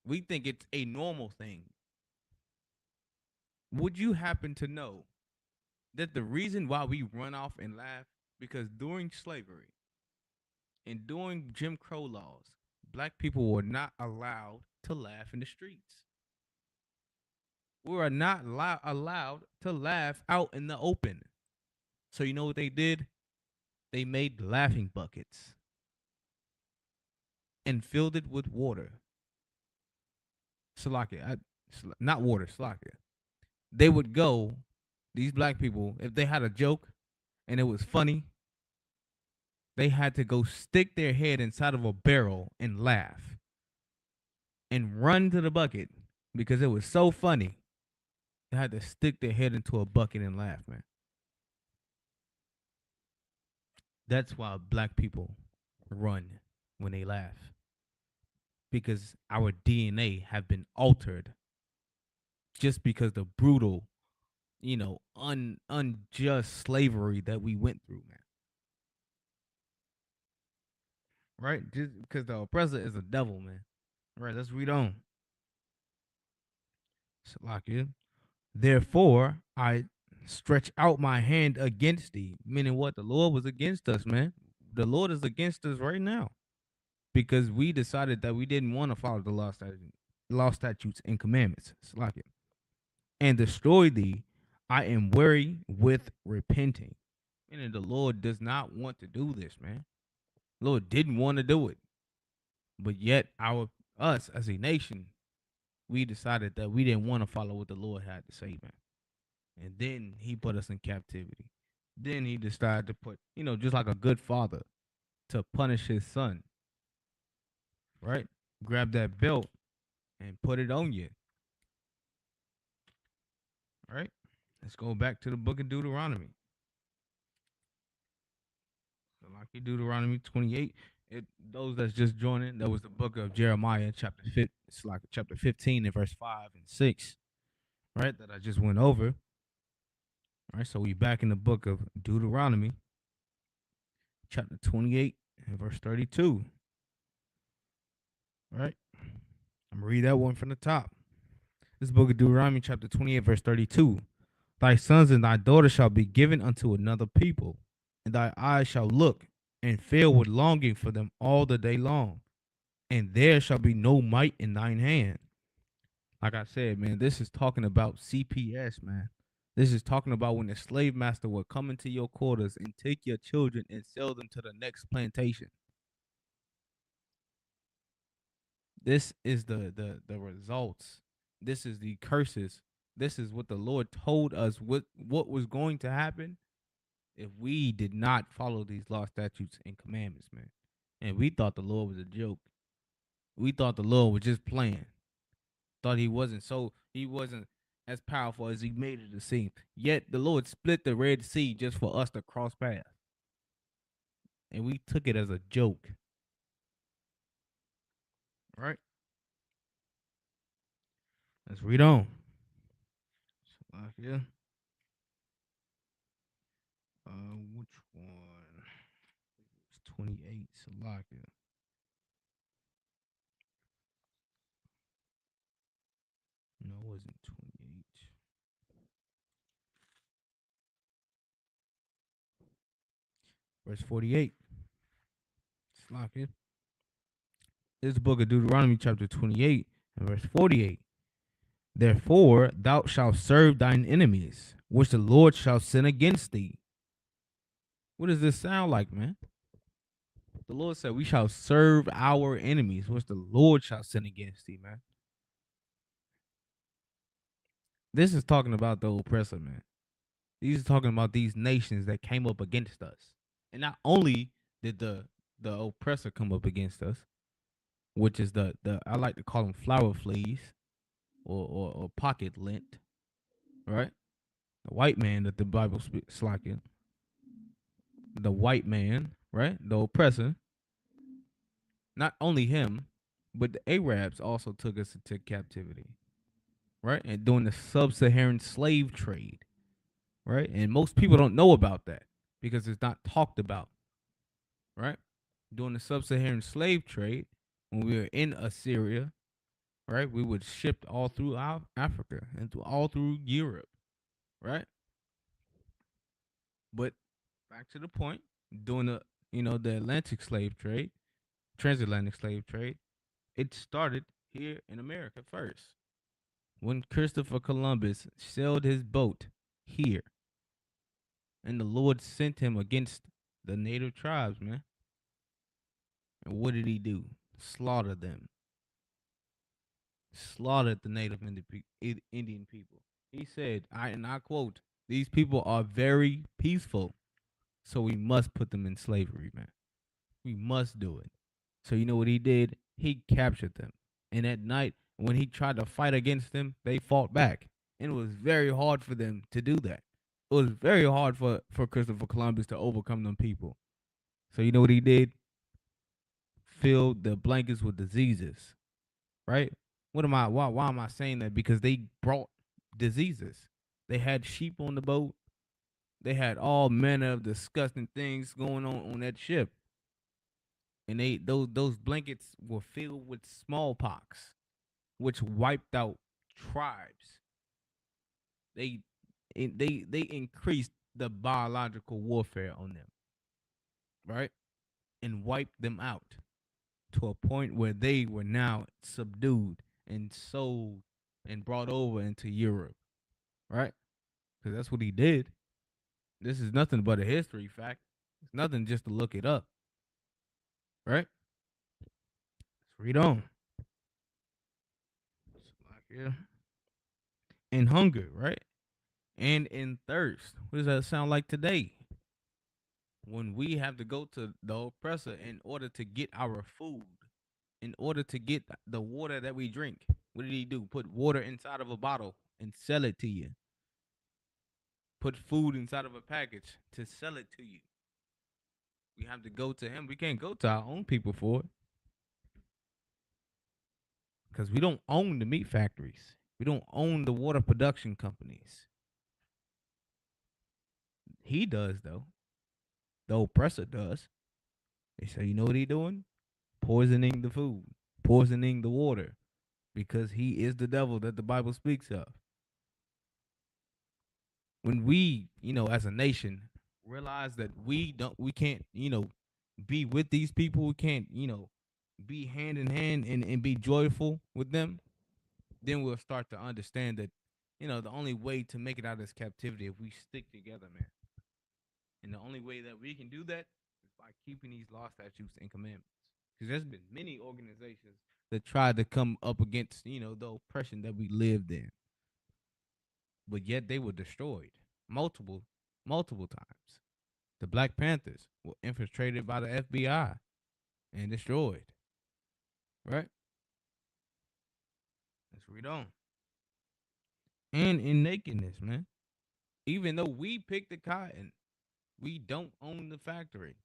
We think it's a normal thing. Would you happen to know that the reason why we run off and laugh, because during slavery and during Jim Crow laws, black people were not allowed to laugh in the streets. We were not allowed to laugh out in the open. So you know what they did? They made laughing buckets and filled it with water. Salakia, not water, Salakia. They would go, these black people, if they had a joke and it was funny, they had to go stick their head inside of a barrel and laugh and run to the bucket because it was so funny. They had to stick their head into a bucket and laugh, man. That's why black people run when they laugh, because our DNA have been altered just because the brutal, unjust slavery that we went through, man. Right? Just because the oppressor is a devil, man. All right, let's read on. Salakia. Therefore, I stretch out my hand against thee. Meaning what? The Lord was against us, man. The Lord is against us right now because we decided that we didn't want to follow the law, statutes, and commandments. Salakia. And destroy thee, I am weary with repenting. Meaning the Lord does not want to do this, man. The Lord didn't want to do it. But yet us as a nation, we decided that we didn't want to follow what the Lord had to say, man. And then he put us in captivity. Then he decided to put, just like a good father, to punish his son. Right? Grab that belt and put it on you. Right? Let's go back to the book of Deuteronomy. Deuteronomy 28. Those that's just joining, that was the book of Jeremiah, chapter 15 and verse 5 and 6, right? That I just went over. All right, so we back in the book of Deuteronomy, chapter 28 and verse 32. All right. I'm gonna read that one from the top. This book of Deuteronomy, chapter 28, verse 32. Thy sons and thy daughters shall be given unto another people, and thy eyes shall look and fill with longing for them all the day long, and there shall be no might in thine hand. Like I said, man, this is talking about CPS, man. This is talking about when the slave master would come into your quarters and take your children and sell them to the next plantation. This is the results. This is the curses. This is what the Lord told us what was going to happen if we did not follow these law, statutes, and commandments, man. And we thought the Lord was a joke. We thought the Lord was just playing. Thought he wasn't as powerful as he made it to seem. Yet the Lord split the Red Sea just for us to cross paths. And we took it as a joke. Right? Let's read on. Yeah. Which one? It's 28. Salakia. No, it wasn't 28. Verse 48. Salakia. This is the book of Deuteronomy, chapter 28, and verse 48. Therefore, thou shalt serve thine enemies, which the Lord shall send against thee. What does this sound like, man? The Lord said, we shall serve our enemies, which the Lord shall send against thee, man. This is talking about the oppressor, man. These are talking about these nations that came up against us. And not only did the oppressor come up against us, which is the I like to call them flower fleas or pocket lint, right? The white man that the Bible speaks like it. The white man, right? The oppressor. Not only him, but the Arabs also took us into captivity, right? And during the sub-Saharan slave trade, right? And most people don't know about that because it's not talked about, right? During the sub-Saharan slave trade, when we were in Assyria, right, we would ship all through Africa and all through Europe, right? But back to the point, during the Atlantic slave trade, transatlantic slave trade, it started here in America first. When Christopher Columbus sailed his boat here, and the Lord sent him against the native tribes, man. And what did he do? Slaughter them. Slaughtered the native Indian people. He said, and I quote, these people are very peaceful, so we must put them in slavery, man. We must do it. So you know what he did? He captured them. And at night, when he tried to fight against them, they fought back. And it was very hard for them to do that. It was very hard for Christopher Columbus to overcome them people. So you know what he did? Filled the blankets with diseases, right? Why am I saying that? Because they brought diseases. They had sheep on the boat. They had all manner of disgusting things going on that ship. And those blankets were filled with smallpox, which wiped out tribes. They increased the biological warfare on them, right? And wiped them out to a point where they were now subdued and sold and brought over into Europe, right? Because that's what he did. This is nothing but a history fact. It's nothing just to look it up, right? Let's read on. Yeah. In hunger, right? And in thirst. What does that sound like today? When we have to go to the oppressor in order to get our food, in order to get the water that we drink. What did he do? Put water inside of a bottle and sell it to you. Put food inside of a package to sell it to you. We have to go to him. We can't go to our own people for it because we don't own the meat factories. We don't own the water production companies. He does though. The oppressor does. They say, you know what he doing? Poisoning the food, poisoning the water, because he is the devil that the Bible speaks of. When we, as a nation, realize that we can't, be with these people, we can't, be hand in hand and be joyful with them, then we'll start to understand that, the only way to make it out of this captivity if we stick together, man. And the only way that we can do that is by keeping these law, statutes, and commandments. Because there's been many organizations that tried to come up against, the oppression that we lived in. But yet they were destroyed multiple times. The Black Panthers were infiltrated by the FBI and destroyed. Right? Let's read on. And in nakedness, man. Even though we pick the cotton, we don't own the factory.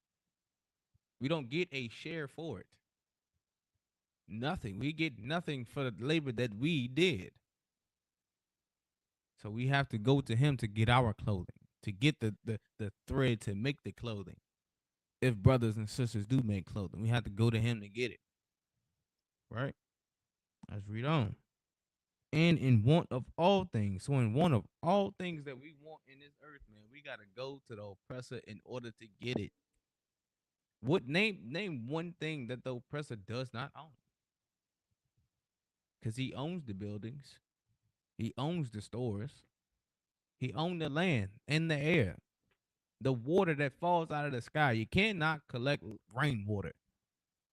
We don't get a share for it. Nothing. We get nothing for the labor that we did. So we have to go to him to get our clothing, to get the thread to make the clothing. If brothers and sisters do make clothing, we have to go to him to get it. Right? Let's read on. And in want of all things. So in want of all things that we want in this earth, man, we got to go to the oppressor in order to get it. What name one thing that the oppressor does not own? Because he owns the buildings. He owns the stores. He owns the land and the air. The water that falls out of the sky. You cannot collect rainwater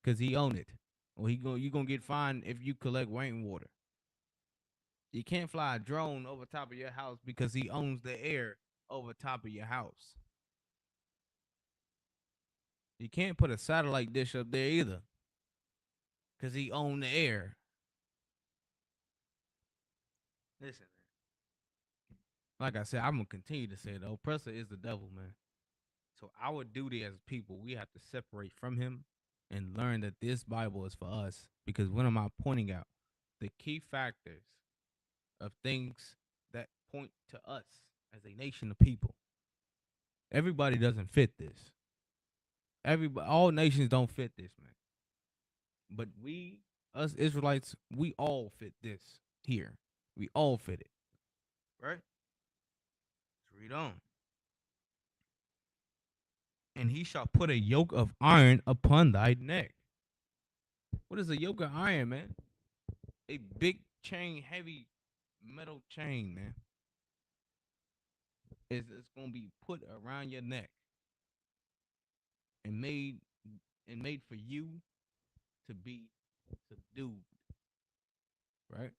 because he owns it. Or you're going to get fined if you collect rainwater. You can't fly a drone over top of your house because he owns the air over top of your house. You can't put a satellite dish up there either because he owns the air. Listen, man. Like I said, I'm going to continue to say the oppressor is the devil, man. So our duty as people, we have to separate from him and learn that this Bible is for us. Because what am I pointing out? The key factors of things that point to us as a nation of people. Everybody doesn't fit this. All nations don't fit this, man. But we, us Israelites, we all fit this here. We all fit it. Right? Let's read on. And he shall put a yoke of iron upon thy neck. What is a yoke of iron, man? A big chain, heavy metal chain, man. It's going to be put around your neck and made for you to be subdued, right?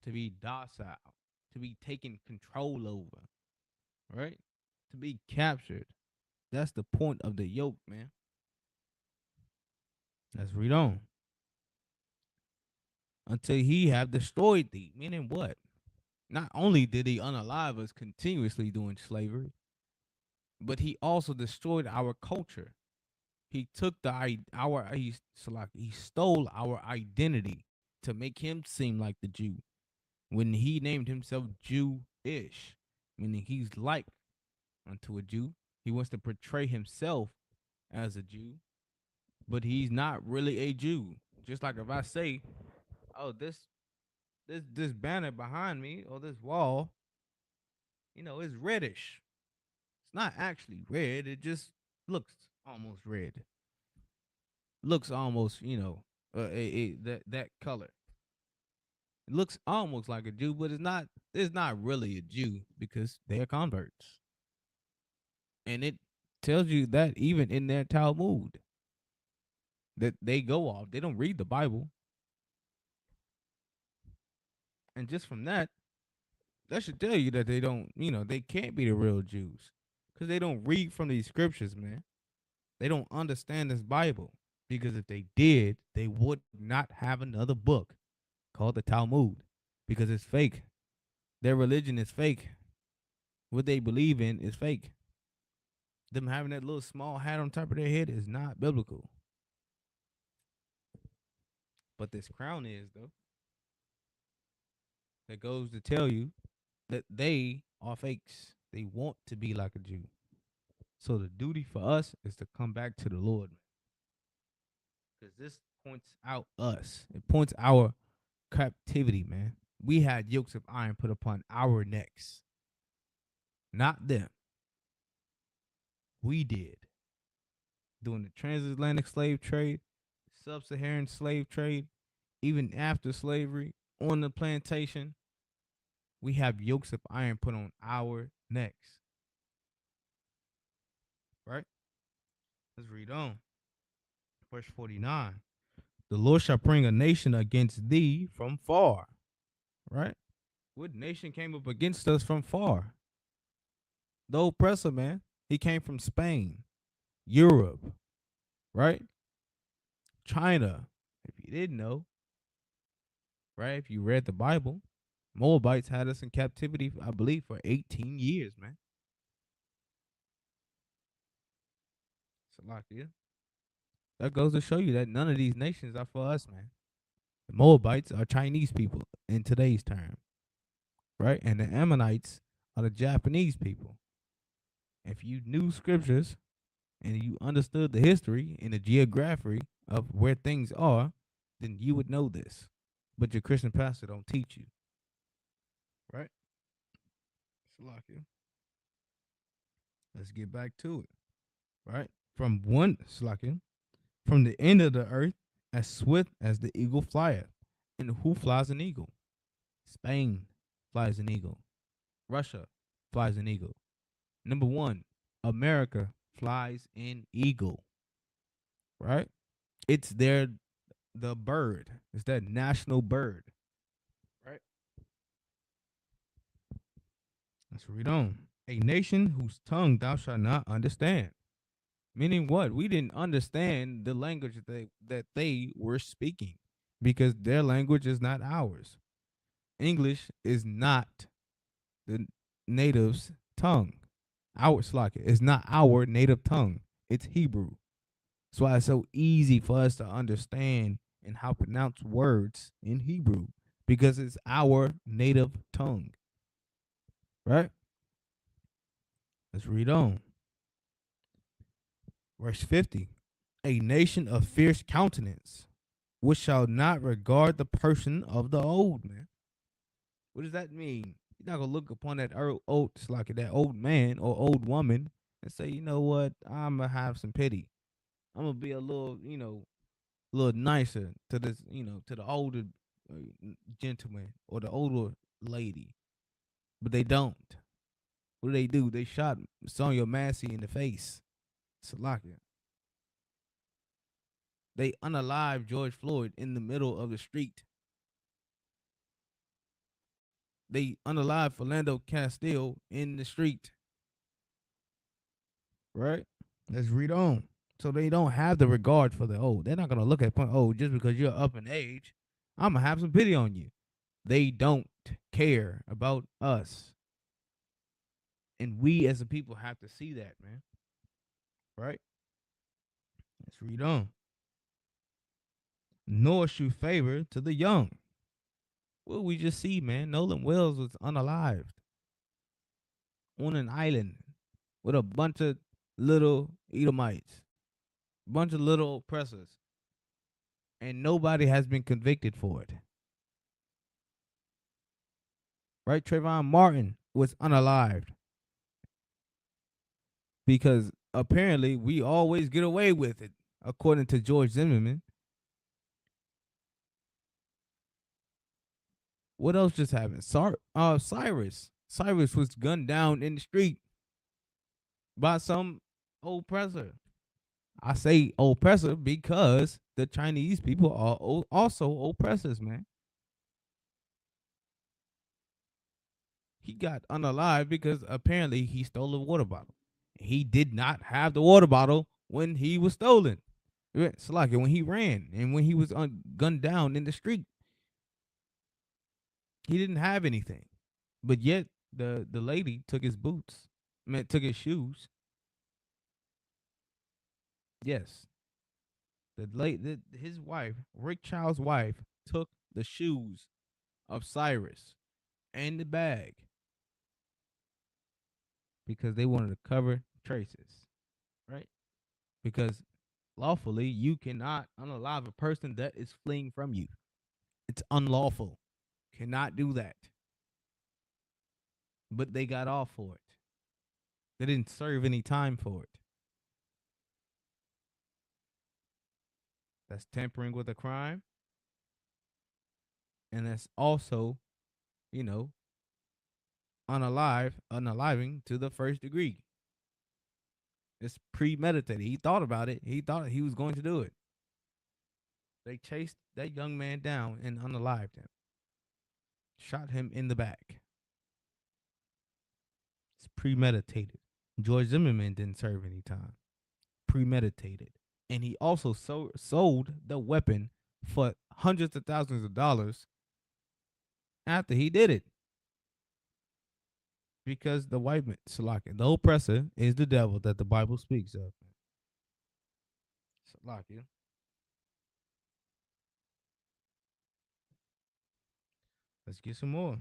To be docile, to be taken control over, right? To be captured. That's the point of the yoke, man. Let's read on. Until he have destroyed thee. Meaning what? Not only did he unalive us continuously doing slavery, but he also destroyed our culture. He took he stole our identity to make him seem like the Jew. When he named himself Jewish, meaning he's like unto a Jew. He wants to portray himself as a Jew, but he's not really a Jew. Just like if I say, oh, this banner behind me or this wall, it's reddish. It's not actually red. It just looks almost red. Looks almost, that color. It looks almost like a Jew, but it's not really a Jew because they're converts. And it tells you that even in their Talmud, that they go off. They don't read the Bible. And just from that should tell you that they don't, they can't be the real Jews. Because they don't read from these scriptures, man. They don't understand this Bible. Because if they did, they would not have another book called the Talmud. Because it's fake. Their religion is fake. What they believe in is fake. Them having that little small hat on top of their head is not biblical. But this crown is, though. That goes to tell you that they are fakes. They want to be like a Jew. So the duty for us is to come back to the Lord. Because this points out us. It points our captivity, man. We had yokes of iron put upon our necks. Not them. We did. During the transatlantic slave trade, sub-Saharan slave trade, even after slavery, on the plantation, we have yokes of iron put on our necks. Right? Let's read on. Verse 49. The Lord shall bring a nation against thee from far. Right? What nation came up against us from far? The oppressor, man. He came from Spain, Europe, right? China. If you didn't know, right? If you read the Bible, Moabites had us in captivity, I believe, for 18 years, man. Salakia. That goes to show you that none of these nations are for us, man. The Moabites are Chinese people in today's term, right? And the Ammonites are the Japanese people. If you knew scriptures and you understood the history and the geography of where things are, then you would know this. But your Christian pastor don't teach you. Right? Salakia. Let's get back to it. Right? From the end of the earth, as swift as the eagle flieth. And who flies an eagle? Spain flies an eagle. Russia flies an eagle. Number one, America flies an eagle. Right? It's the bird. It's that national bird. Right? Let's read on. A nation whose tongue thou shalt not understand. Meaning what? We didn't understand the language that they were speaking because their language is not ours. English is not the native's tongue. Our Slakia is not our native tongue. It's Hebrew. That's why it's so easy for us to understand and how to pronounce words in Hebrew because it's our native tongue. Right? Let's read on. Verse 50. A nation of fierce countenance, which shall not regard the person of the old, man. What does that mean? You're not gonna look upon that that old man or old woman and say, you know what, I'm gonna have some pity. I'm gonna be a little, a little nicer to this, to the older gentleman or the older lady. But they don't. What do? They shot Sonia Massey in the face. Salakia. They unalived George Floyd in the middle of the street. They unalived Philando Castile in the street. Right? Let's read on. So they don't have the regard for the old. They're not going to look at, just because you're up in age, I'm going to have some pity on you. They don't care about us. And we as a people have to see that, man. Right? Let's read on. Nor shew favor to the young. Well, we just see, man, Nolan Wells was unalived on an island with a bunch of little Edomites, bunch of little oppressors, and nobody has been convicted for it. Right? Trayvon Martin was unalived because apparently we always get away with it, according to George Zimmerman. What else just happened? Cyrus was gunned down in the street by some oppressor. I say oppressor because the Chinese people are also oppressors, man. He got unalived because apparently he stole a water bottle. He did not have the water bottle when he was stolen. It's like when he ran and when he was gunned down in the street. He didn't have anything, but yet the lady took his boots, took his shoes, Yes, his wife, Rick Child's wife, took the shoes of Cyrus and the bag because they wanted to cover traces, right? Because lawfully you cannot unalive a person that is fleeing from you. It's unlawful. Cannot do that. But they got off for it. They didn't serve any time for it. That's tampering with a crime. And that's also, you know, unaliving to the first degree. It's premeditated. He thought about it. He thought he was going to do it. They chased that young man down and unalived him. Shot him in the back. It's premeditated. George Zimmerman didn't serve any time. Premeditated. And he also sold the weapon for hundreds of thousands of dollars after he did it. Because the white man, Salakia, the oppressor is the devil that the Bible speaks of. Salakia. Let's get some more.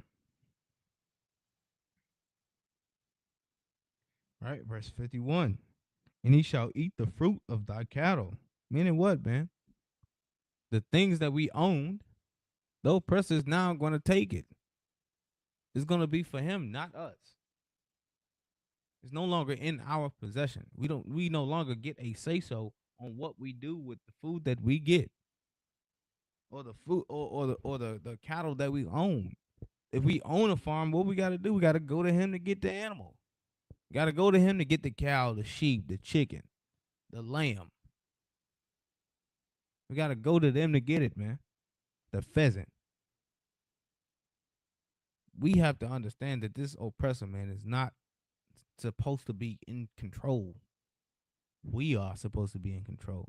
All right, verse 51. And he shall eat the fruit of thy cattle. Meaning what, man? The things that we owned, the oppressor is now going to take it. It's going to be for him, not us. It's no longer in our possession. We no longer get a say-so on what we do with the food that we get. Or the food or the cattle that we own. If we own a farm, what we gotta do? We gotta go to him to get the animal. Gotta go to him to get the cow, the sheep, the chicken, the lamb. We gotta go to them to get it, man. The pheasant. We have to understand that this oppressor, man, is not supposed to be in control. We are supposed to be in control.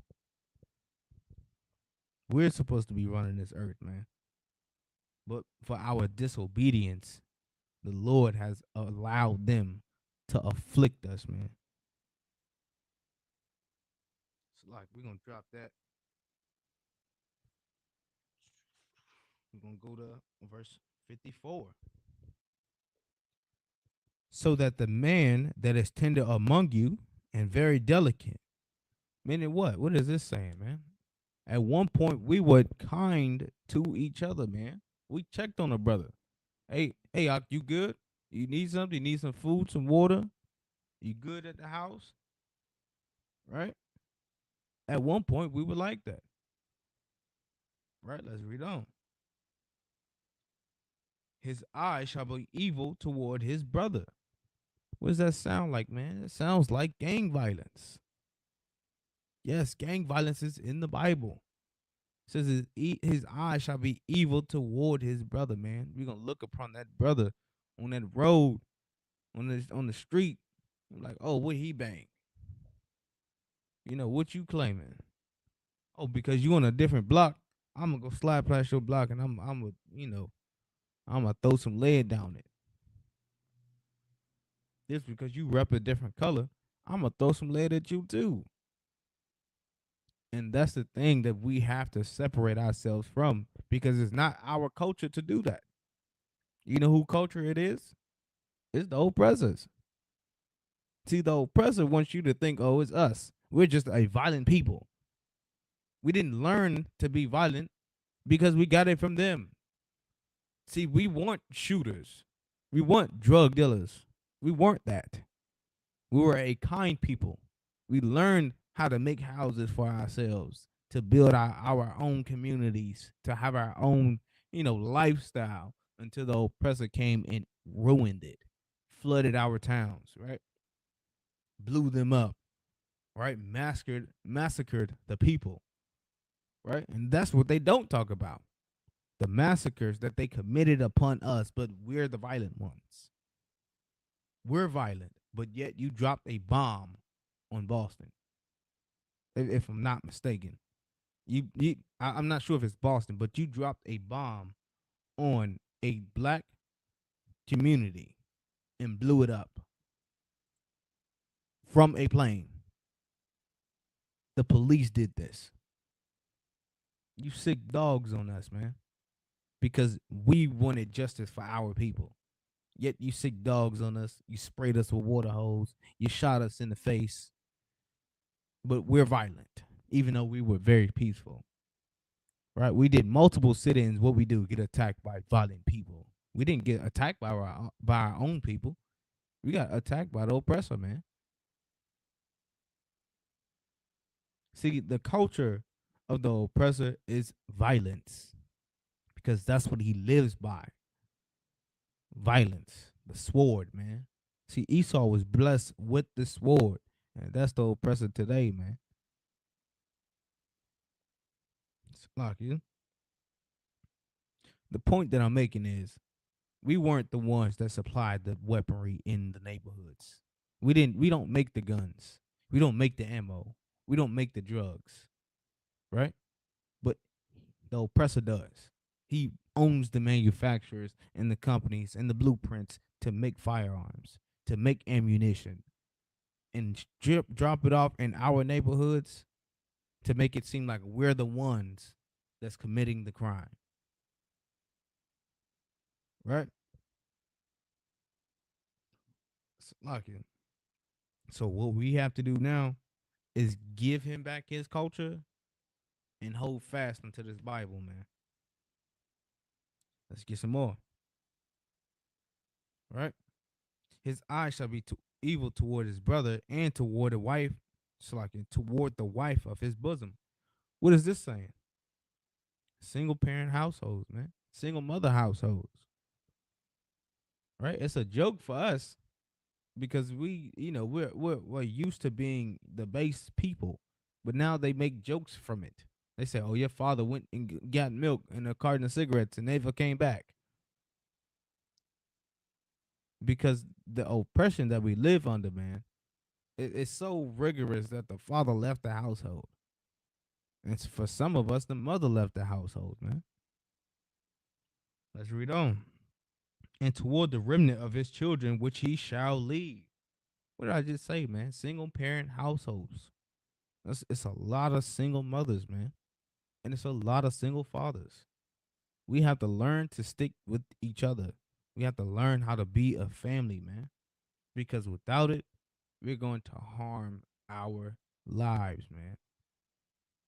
We're supposed to be running this earth, man. But for our disobedience, the Lord has allowed them to afflict us, man. So, like, we're going to drop that. We're going to go to verse 54. So that the man that is tender among you and very delicate. Meaning what? What is this saying, man? At one point, we were kind to each other, man. We checked on a brother. Hey, you good? You need something? You need some food, some water? You good at the house? Right? At one point, we were like that. Right? Let's read on. His eye shall be evil toward his brother. What does that sound like, man? It sounds like gang violence. Yes, gang violence is in the Bible. It says his eye shall be evil toward his brother, man. We're going to look upon that brother on that road, on the street. Like, oh, what he bang? You know, what you claiming? Oh, because you on a different block, I'm going to go slide past your block and I'm going to throw some lead down it. Just because you rep a different color, I'm going to throw some lead at you too. And that's the thing that we have to separate ourselves from, because it's not our culture to do that. You know who culture it is? It's the oppressors. See, the oppressor wants you to think, oh, it's us. We're just a violent people. We didn't learn to be violent because we got it from them. See, we weren't shooters. We weren't drug dealers. We weren't that. We were a kind people. We learned how to make houses for ourselves, to build our own communities, to have our own, lifestyle, until the oppressor came and ruined it, flooded our towns, right? Blew them up, right? Massacred the people, right? And that's what they don't talk about. The massacres that they committed upon us, but we're the violent ones. We're violent, but yet you dropped a bomb on Boston. If I'm not mistaken, I'm not sure if it's Boston, but you dropped a bomb on a black community and blew it up from a plane. The police did this. You sick dogs on us, man. Because we wanted justice for our people. Yet you sick dogs on us. You sprayed us with water hose. You shot us in the face. But we're violent, even though we were very peaceful. Right? We did multiple sit-ins. What we do? Get attacked by violent people. We didn't get attacked by our own people. We got attacked by the oppressor, man. See, the culture of the oppressor is violence because that's what he lives by. Violence, the sword, man. See, Esau was blessed with the sword, and that's the oppressor today, man. It's like you. The point that I'm making is we weren't the ones that supplied the weaponry in the neighborhoods. We don't make the guns. We don't make the ammo. We don't make the drugs. Right? But the oppressor does. He owns the manufacturers and the companies and the blueprints to make firearms, to make ammunition, and drop it off in our neighborhoods to make it seem like we're the ones that's committing the crime. Right? Like it. So what we have to do now is give him back his culture and hold fast unto this Bible, man. Let's get some more. Right? His eye shall be evil toward his brother and toward the wife, so like toward the wife of his bosom. What is this saying? Single parent households, man. Single mother households. Right? It's a joke for us because we're used to being the base people, but now they make jokes from it. They say, "Oh, your father went and got milk and a carton of cigarettes and never came back." Because the oppression that we live under, man, it's so rigorous that the father left the household. And for some of us, the mother left the household, man. Let's read on. And toward the remnant of his children, which he shall lead. What did I just say, man? Single parent households. It's a lot of single mothers, man. And it's a lot of single fathers. We have to learn to stick with each other. We have to learn how to be a family, man. Because without it, we're going to harm our lives, man.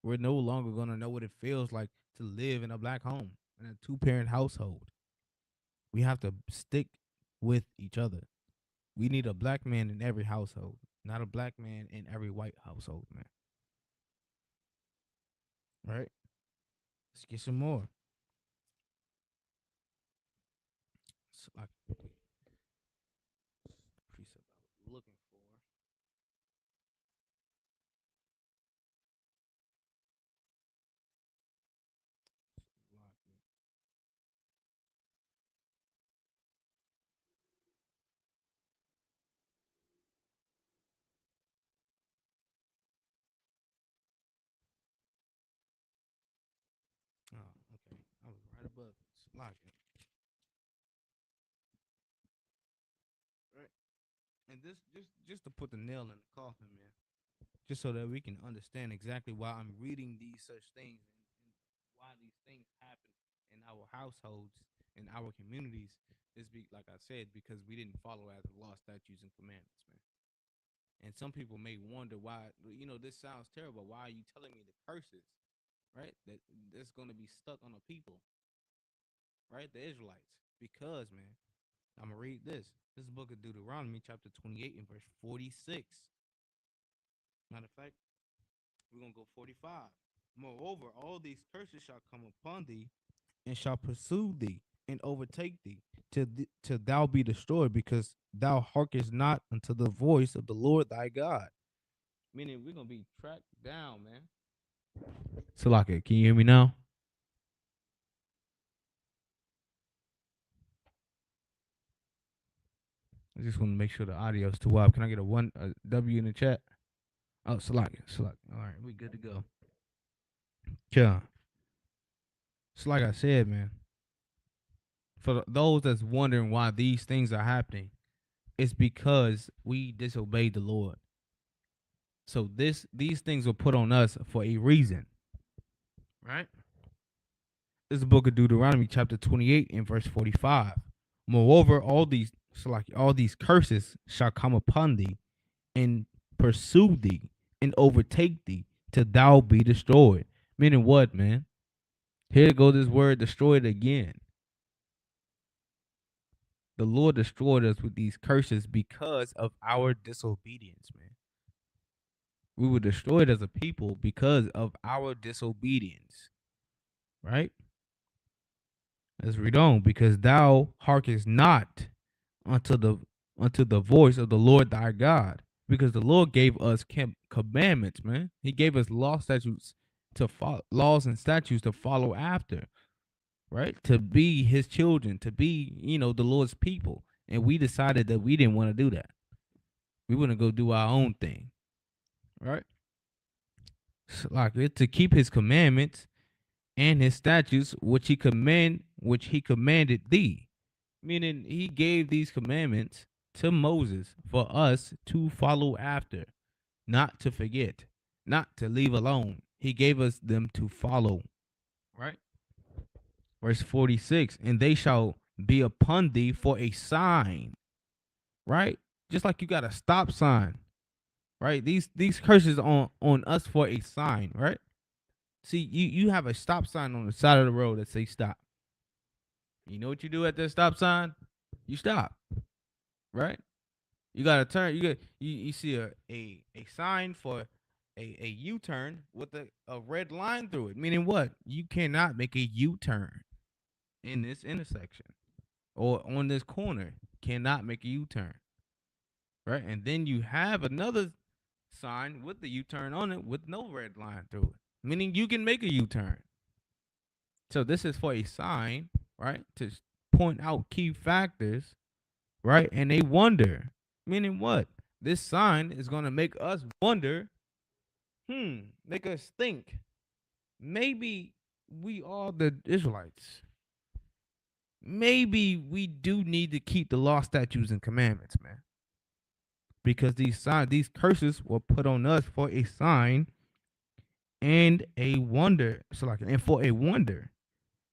We're no longer going to know what it feels like to live in a black home, in a two-parent household. We have to stick with each other. We need a black man in every household, not a black man in every white household, man. Right? Let's get some more. It's like precept I was looking for. Oh, okay. I was right above it. It's like it. Right. And this just to put the nail in the coffin, man. Just so that we can understand exactly why I'm reading these such things and why these things happen in our households, in our communities, is like I said, because we didn't follow after the law, statutes, and commandments, man. And some people may wonder why, this sounds terrible. Why are you telling me the curses, right? That's going to be stuck on the people, right? The Israelites. Because, man, I'm going to read this. This is the book of Deuteronomy, chapter 28 and verse 46. Matter of fact, we're going to go 45. Moreover, all these curses shall come upon thee and shall pursue thee and overtake thee till thou be destroyed, because thou hearkenest not unto the voice of the Lord thy God. Meaning we're going to be tracked down, man. Salaka, can you hear me now? I just want to make sure the audio is too up. Can I get a W in the chat? Oh, Salaka. All right, we good to go. Yeah. So like I said, man, for those that's wondering why these things are happening, it's because we disobeyed the Lord. So these things were put on us for a reason, right? This is the book of Deuteronomy, chapter 28, and verse 45. Moreover, all these curses shall come upon thee and pursue thee and overtake thee till thou be destroyed. Meaning what, man? Here go this word destroyed again. The Lord destroyed us with these curses because of our disobedience, man. We were destroyed as a people because of our disobedience, right? Let's read on. Because thou hearkest not unto the voice of the Lord thy God. Because the Lord gave us commandments, man. He gave us laws and statutes to follow after, right? To be his children, to be, the Lord's people. And we decided that we didn't want to do that. We want to go do our own thing, right? So like it to keep his commandments and his statutes, which he commanded thee. Meaning he gave these commandments to Moses for us to follow after, not to forget, not to leave alone. He gave us them to follow, right? Verse 46, and they shall be upon thee for a sign, right? Just like you got a stop sign, right? These curses on us for a sign, right? See, you have a stop sign on the side of the road that say stop. You know what you do at that stop sign? You stop, right? You gotta turn. You see a sign for a U-turn with a red line through it. Meaning what? You cannot make a U-turn in this intersection or on this corner. Cannot make a U-turn, right? And then you have another sign with the U-turn on it with no red line through it. Meaning you can make a U-turn. So this is for a sign, right? To point out key factors, right? And they wonder. Meaning what? This sign is going to make us wonder, make us think. Maybe we are the Israelites. Maybe we do need to keep the law, statutes, and commandments, man. Because these curses were put on us for a sign and a wonder. So like, and for a wonder.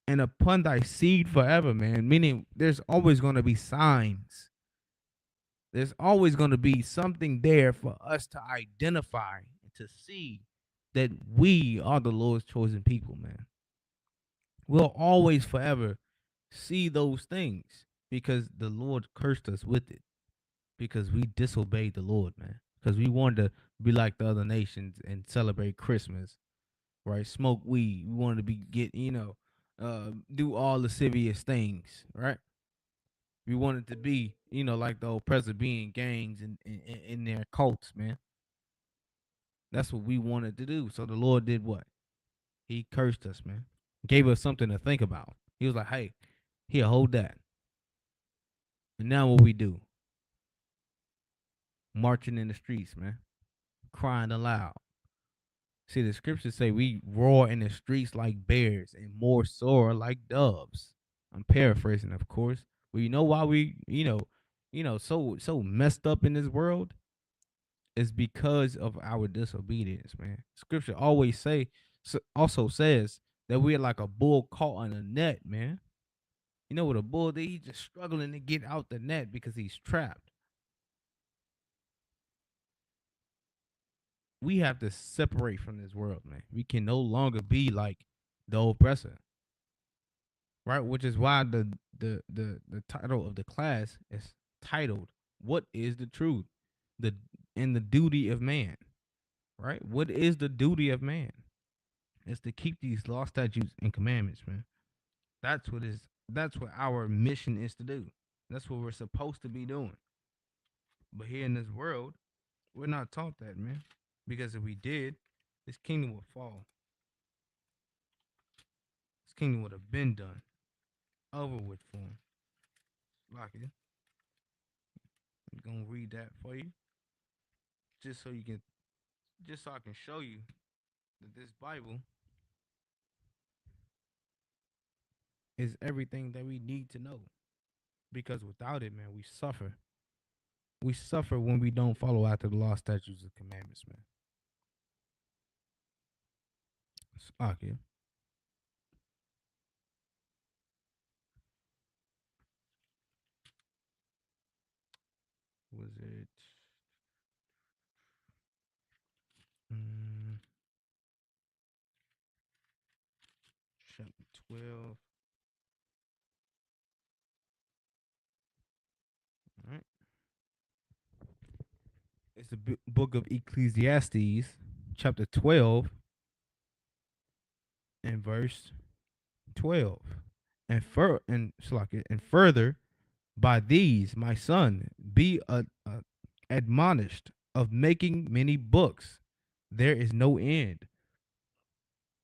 And upon thy seed forever, man. Meaning there's always going to be signs. There's always going to be something there for us to identify and to see that we are the Lord's chosen people, man. We'll always forever see those things because the Lord cursed us with it because we disobeyed the Lord, man. Because we wanted to be like the other nations and celebrate Christmas, right? Smoke weed. We wanted to do all lascivious things, right? We wanted to be, like the oppressor being gangs and in their cults, man. That's what we wanted to do. So the Lord did what? He cursed us, man. Gave us something to think about. He was like, hey, here, hold that. And now what we do? Marching in the streets, man. Crying aloud. See, the scriptures say we roar in the streets like bears and more soar like doves. I'm paraphrasing, of course. But you know why we, so messed up in this world? Is because of our disobedience, man. Scripture also says that we're like a bull caught on a net, man. You know what a bull did? He's just struggling to get out the net because he's trapped. We have to separate from this world, man. We can no longer be like the oppressor, right? Which is why the title of the class is titled "What is the truth, the and the duty of man?" Right? What is the duty of man? It's to keep these law, statutes, and commandments, man. That's what is. That's what our mission is to do. That's what we're supposed to be doing. But here in this world, we're not taught that, man. Because if we did, this kingdom would fall. This kingdom would have been done, over with for him. Like it. I'm gonna read that for you, just so I can show you that this Bible is everything that we need to know. Because without it, man, we suffer. We suffer when we don't follow after the law, statutes, and commandments, man. Okay. Was it mm, chapter 12? All right. It's the book of Ecclesiastes, chapter 12, and verse 12. And further, by these, my son, be admonished of making many books. There is no end.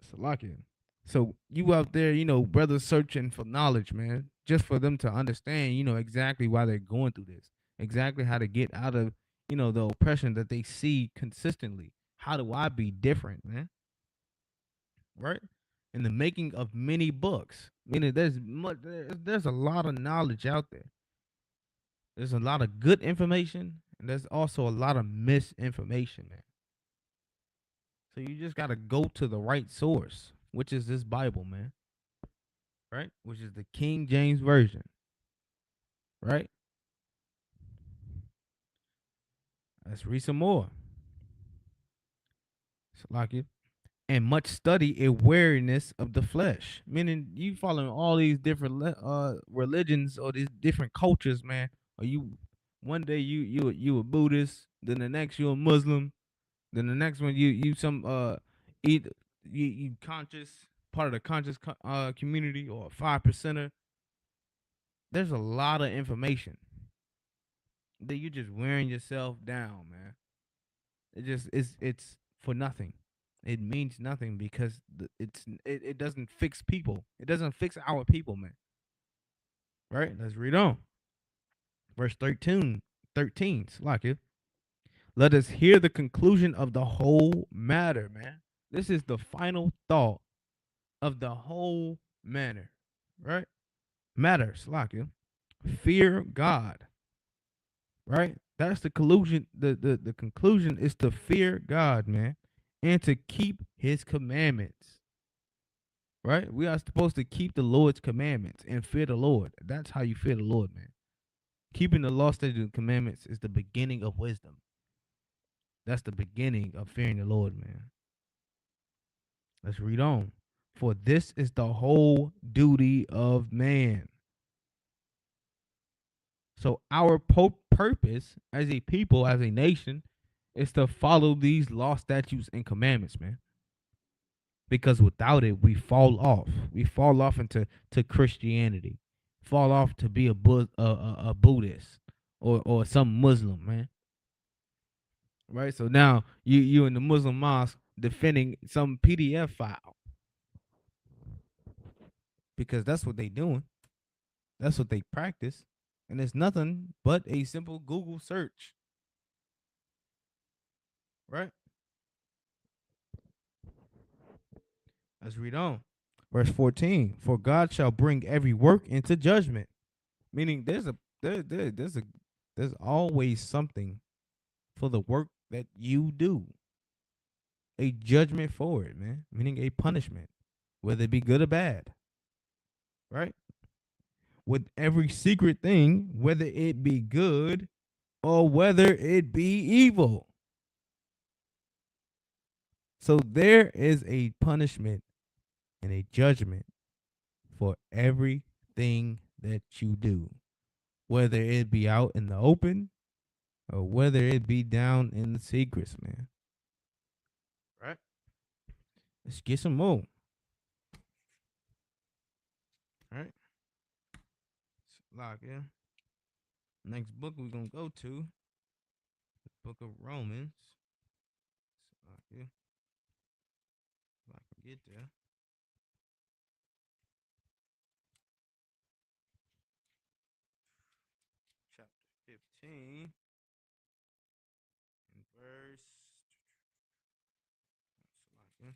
Salakia. So you out there, brothers searching for knowledge, man, just for them to understand, exactly why they're going through this, exactly how to get out of, the oppression that they see consistently. How do I be different, man? Right? In the making of many books, meaning there's a lot of knowledge out there. There's a lot of good information, and there's also a lot of misinformation, man. So you just gotta go to the right source, which is this Bible, man. Right? Which is the King James Version. Right? Let's read some more. Salakia. And much study a wariness of the flesh. Meaning you following all these different religions or these different cultures, man. Or you one day you a Buddhist, then the next you a Muslim, then the next one you some eat you conscious part of the conscious community or a 5%er. There's a lot of information that you just wearing yourself down, man. It's for nothing. It means nothing because it doesn't fix people. It doesn't fix our people, man. Right? Let's read on. Verse 13. Slack. Let us hear the conclusion of the whole matter, man. This is the final thought of the whole matter, right? Matter, slack. Fear God, right? That's the conclusion. The conclusion is to fear God, man, and to keep his commandments. Right? We are supposed to keep the Lord's commandments and fear the Lord. That's how you fear the Lord, man. Keeping the law, statutes, and commandments is the beginning of wisdom. That's the beginning of fearing the Lord, man. Let's read on. For this is the whole duty of man. So our purpose as a people, as a nation, is to follow these law, statutes, and commandments, man. Because without it, we fall off. We fall off into Christianity, fall off to be a Buddhist or some Muslim, man. Right. So now you in the Muslim mosque defending some PDF file because that's what they doing. That's what they practice, and it's nothing but a simple Google search. Right. Let's read on. Verse 14. For God shall bring every work into judgment. Meaning there's always something for the work that you do. A judgment for it, man. Meaning a punishment. Whether it be good or bad. Right? With every secret thing, whether it be good or whether it be evil. So there is a punishment and a judgment for everything that you do, whether it be out in the open or whether it be down in the secrets, man. Right? Let's get some more. All right. Lock, yeah. Next book we're gonna go to, the book of Romans. Lock, yeah. If I can get there. Chapter 15 and verse. Lock, yeah.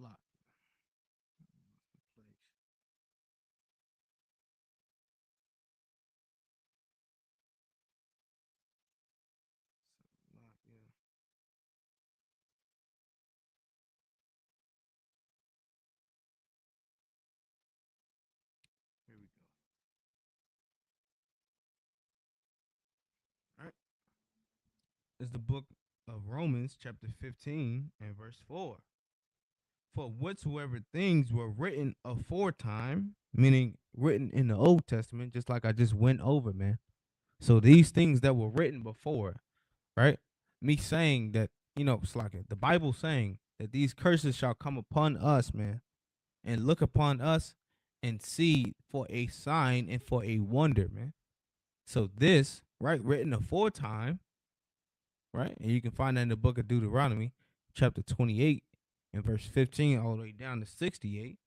Lock. is the book of Romans, chapter 15 and verse 4. For whatsoever things were written aforetime, meaning written in the Old Testament, just like I just went over, man. So these things that were written before, right? Me saying that, it's like the Bible saying that these curses shall come upon us, man, and look upon us and see for a sign and for a wonder, man. So this, right, written aforetime, right? And you can find that in the book of Deuteronomy, chapter 28 and verse 15 all the way down to 68,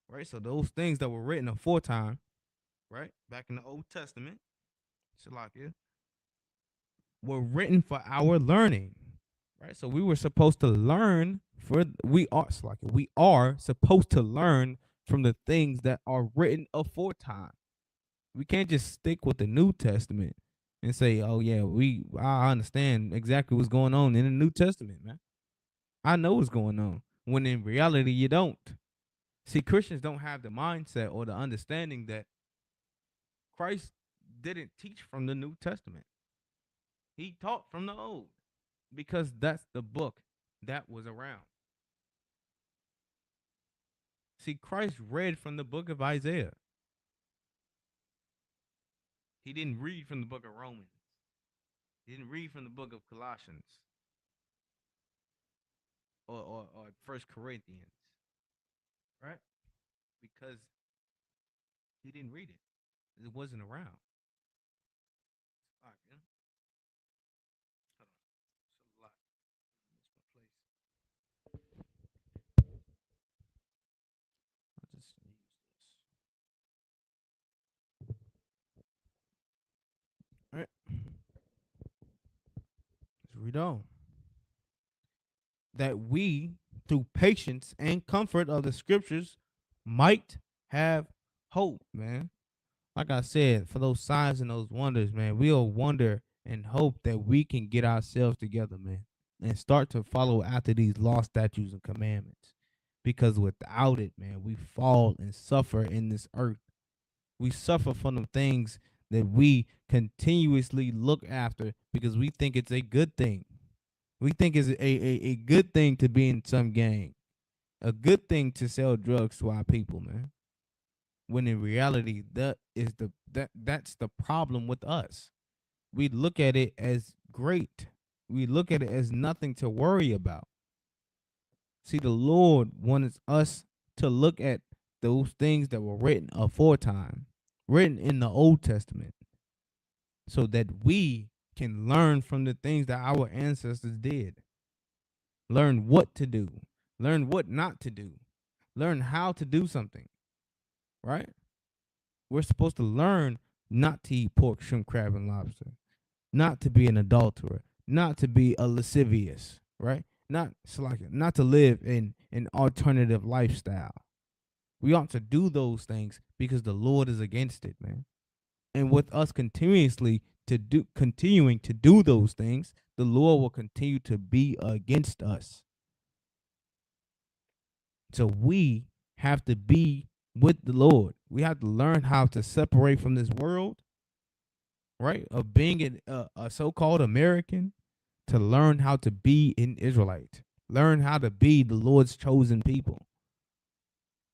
right? So those things that were written aforetime, right, back in the Old Testament, Shalakia, were written for our learning, right? So we were supposed to learn we are supposed to learn from the things that are written aforetime. We can't just stick with the New Testament and say, oh yeah, I understand exactly what's going on in the New Testament, man. I know what's going on. When in reality you don't. See, Christians don't have the mindset or the understanding that Christ didn't teach from the New Testament. He taught from the Old because that's the book that was around. See, Christ read from the book of Isaiah. He didn't read from the book of Romans. He didn't read from the book of Colossians or First Corinthians, right? Because he didn't read it. It wasn't around. All right, yeah. Hold on. It's a lot. I'll just use this. All right. Let's read on. That we, through patience and comfort of the scriptures, might have hope, man. Like I said, for those signs and those wonders, man, we'll wonder and hope that we can get ourselves together, man, and start to follow after these law, statutes, and commandments. Because without it, man, we fall and suffer in this earth. We suffer from the things that we continuously look after because we think it's a good thing. We think it's a good thing to be in some gang, a good thing to sell drugs to our people, man. When in reality, that's the problem with us. We look at it as great. We look at it as nothing to worry about. See, the Lord wants us to look at those things that were written aforetime, written in the Old Testament, so that we can learn from the things that our ancestors did. Learn what to do, learn what not to do, learn how to do something, right? We're supposed to learn not to eat pork, shrimp, crab, and lobster, not to be an adulterer, not to be a lascivious, right? Not to live in an alternative lifestyle. We ought to do those things because the Lord is against it, man. And with us continuing to do those things, the Lord will continue to be against us. So we have to be with the Lord. We have to learn how to separate from this world, right? Of being a so-called American, to learn how to be an Israelite. Learn how to be the Lord's chosen people,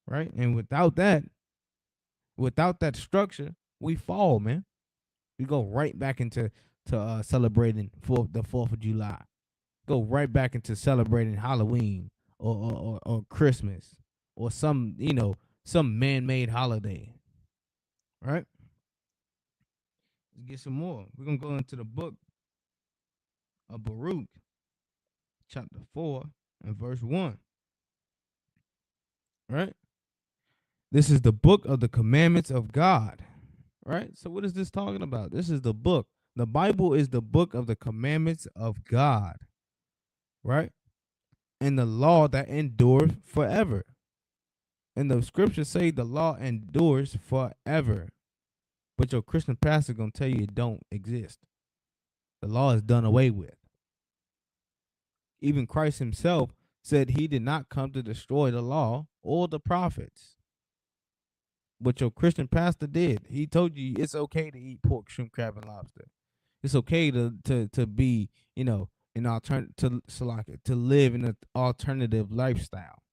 right? And without that structure, we fall, man. We go right back into celebrating the 4th of July. Go right back into celebrating Halloween or Christmas or some man-made holiday, right? Let's get some more. We're going to go into the book of Baruch, chapter 4 and verse 1, right? This is the book of the commandments of God, right? So what is this talking about? This is the book. The Bible is the book of the commandments of God, right? And the law that endures forever. And the scriptures say the law endures forever. But your Christian pastor going to tell you it don't exist. The law is done away with. Even Christ himself said he did not come to destroy the law or the prophets. But your Christian pastor did. He told you it's okay to eat pork, shrimp, crab, and lobster. It's okay to be, an to live in an alternative lifestyle.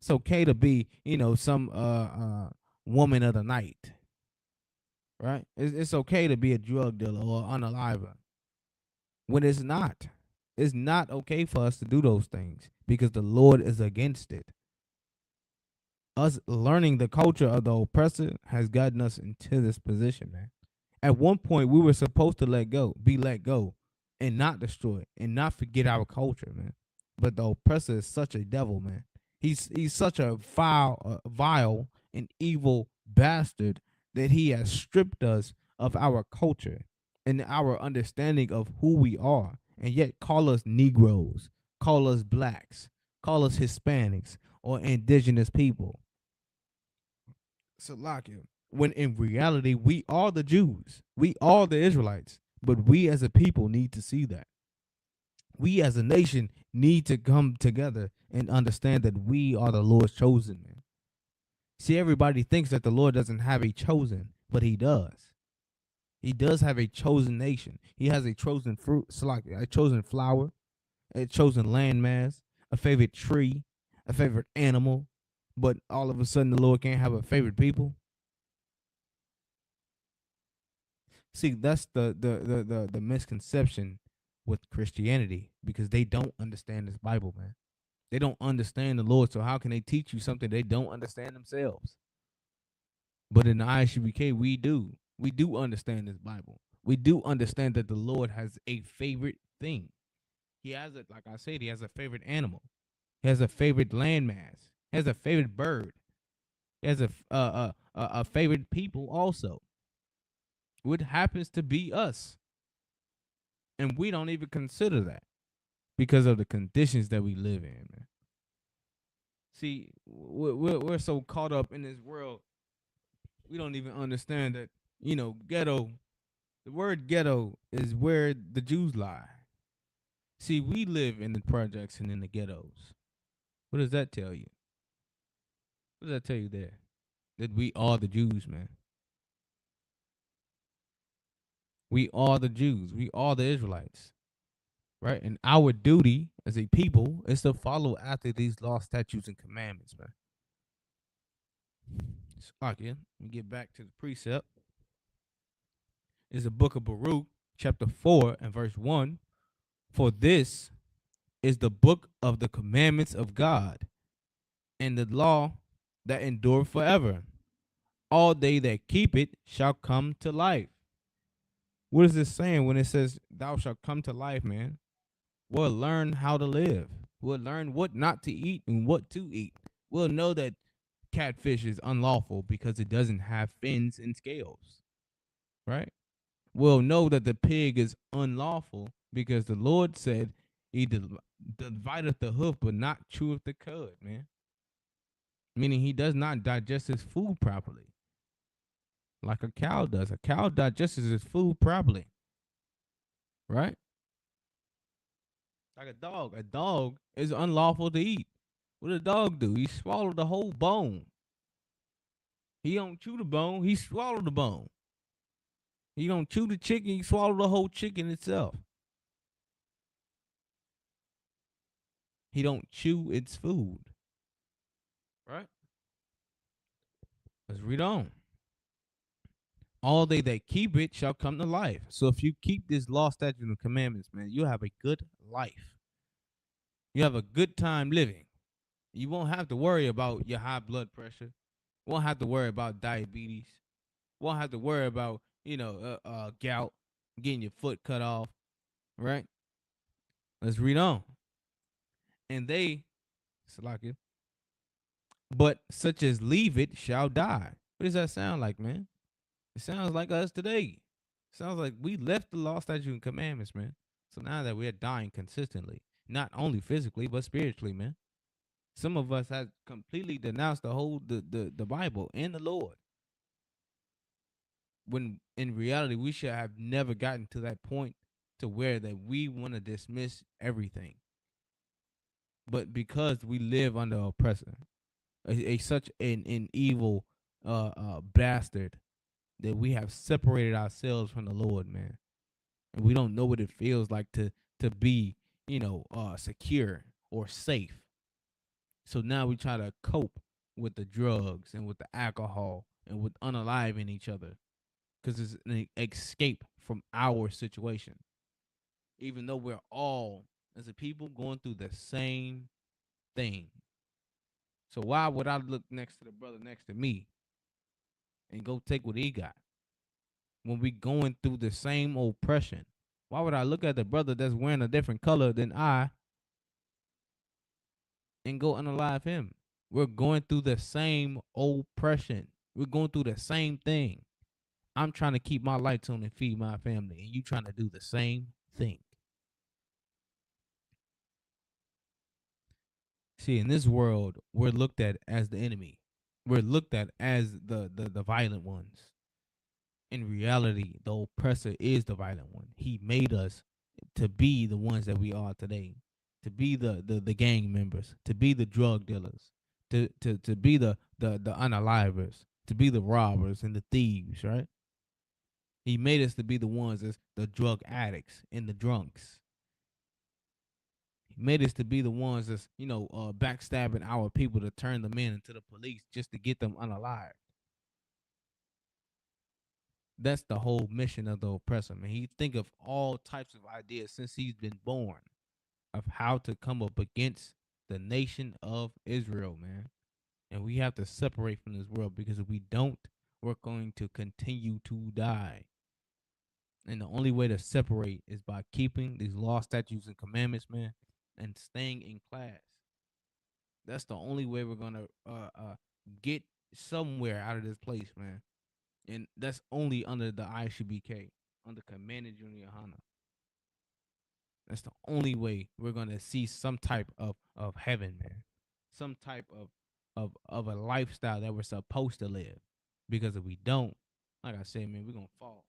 It's okay to be, some woman of the night, right? It's okay to be a drug dealer or unaliver when it's not. It's not okay for us to do those things because the Lord is against it. Us learning the culture of the oppressor has gotten us into this position, man. At one point, we were supposed to be let go, and not destroy, and not forget our culture, man. But the oppressor is such a devil, man. He's such a vile and evil bastard that he has stripped us of our culture and our understanding of who we are, and yet call us Negroes, call us blacks, call us Hispanics or indigenous people. Salakia. When in reality, we are the Jews. We are the Israelites. But we as a people need to see that. We as a nation need to come together and understand that we are the Lord's chosen, man. See, everybody thinks that the Lord doesn't have a chosen, but he does. He does have a chosen nation. He has a chosen fruit, a chosen flower, a chosen landmass, a favorite tree, a favorite animal. But all of a sudden, the Lord can't have a favorite people. See, that's the misconception with Christianity, because they don't understand this Bible, man. They don't understand the Lord, so how can they teach you something they don't understand themselves? But in the ISUBK, we do. We do understand this Bible. We do understand that the Lord has a favorite thing. He has it, like I said, he has a favorite animal. He has a favorite landmass. He has a favorite bird. He has a favorite people also. What happens to be us? And we don't even consider that because of the conditions that we live in, man. See, we're so caught up in this world, we don't even understand that, ghetto, the word ghetto is where the Jews lie. See, we live in the projects and in the ghettos. What does that tell you? What does that tell you there? That we are the Jews, man. We are the Jews. We are the Israelites. Right? And our duty as a people is to follow after these law, statutes, and commandments, man. Okay, let me get back to the precept. It's the book of Baruch, chapter 4 and verse 1. For this is the book of the commandments of God and the law that endure forever. All they that keep it shall come to life. What is this saying when it says thou shalt come to life, man? We'll learn how to live. We'll learn what not to eat and what to eat. We'll know that catfish is unlawful because it doesn't have fins and scales, right? We'll know that the pig is unlawful because the Lord said he divideth the hoof but not cheweth the cud, man. Meaning he does not digest his food properly like a cow does. A cow digests his food properly, right? Like a dog. A dog is unlawful to eat. What does a dog do? He swallowed the whole bone. He don't chew the bone. He swallowed the bone. He don't chew the chicken. He swallow the whole chicken itself. He don't chew its food. Right? Let's read on. All they that keep it shall come to life. So if you keep this law, statutes, and commandments, man, you'll have a good life. You have a good time living. You won't have to worry about your high blood pressure. Won't have to worry about diabetes. Won't have to worry about, gout, getting your foot cut off. Right? Let's read on. And they, Salakia, but such as leave it shall die. What does that sound like, man? It sounds like us today. It sounds like we left the law, statutes, and commandments, man. So now that we're dying consistently, not only physically, but spiritually, man. Some of us have completely denounced the Bible and the Lord. When in reality, we should have never gotten to that point to where that we want to dismiss everything. But because we live under oppressor, such an evil bastard, that we have separated ourselves from the Lord, man. and we don't know what it feels like to be, secure or safe. So now we try to cope with the drugs and with the alcohol and with unaliving each other because it's an escape from our situation, even though we're all as a people going through the same thing. So why would I look next to the brother next to me and go take what he got when we going through the same oppression? Why would I look at the brother that's wearing a different color than I and go unalive him? We're going through the same oppression. We're going through the same thing. I'm trying to keep my lights on and feed my family, and you trying to do the same thing. See, in this world, we're looked at as the enemy. We're looked at as the violent ones. In reality, the oppressor is the violent one. He made us to be the ones that we are today, to be the gang members, to be the drug dealers, to be the unalivers, to be the robbers and the thieves, right? He made us to be the ones as the drug addicts and the drunks. He made us to be the ones that's, backstabbing our people to turn them into the police just to get them unalive. That's the whole mission of the oppressor, man. He think of all types of ideas since he's been born of how to come up against the nation of Israel, man. And we have to separate from this world because if we don't, we're going to continue to die. And the only way to separate is by keeping these law, statutes, and commandments, man, and staying in class. That's the only way we're gonna get somewhere out of this place, man. And that's only under the Isupk, under Command and Junior Hana. That's the only way we're gonna see some type of heaven, man. Some type of a lifestyle that we're supposed to live. Because if we don't, like I said, man, we're gonna fall.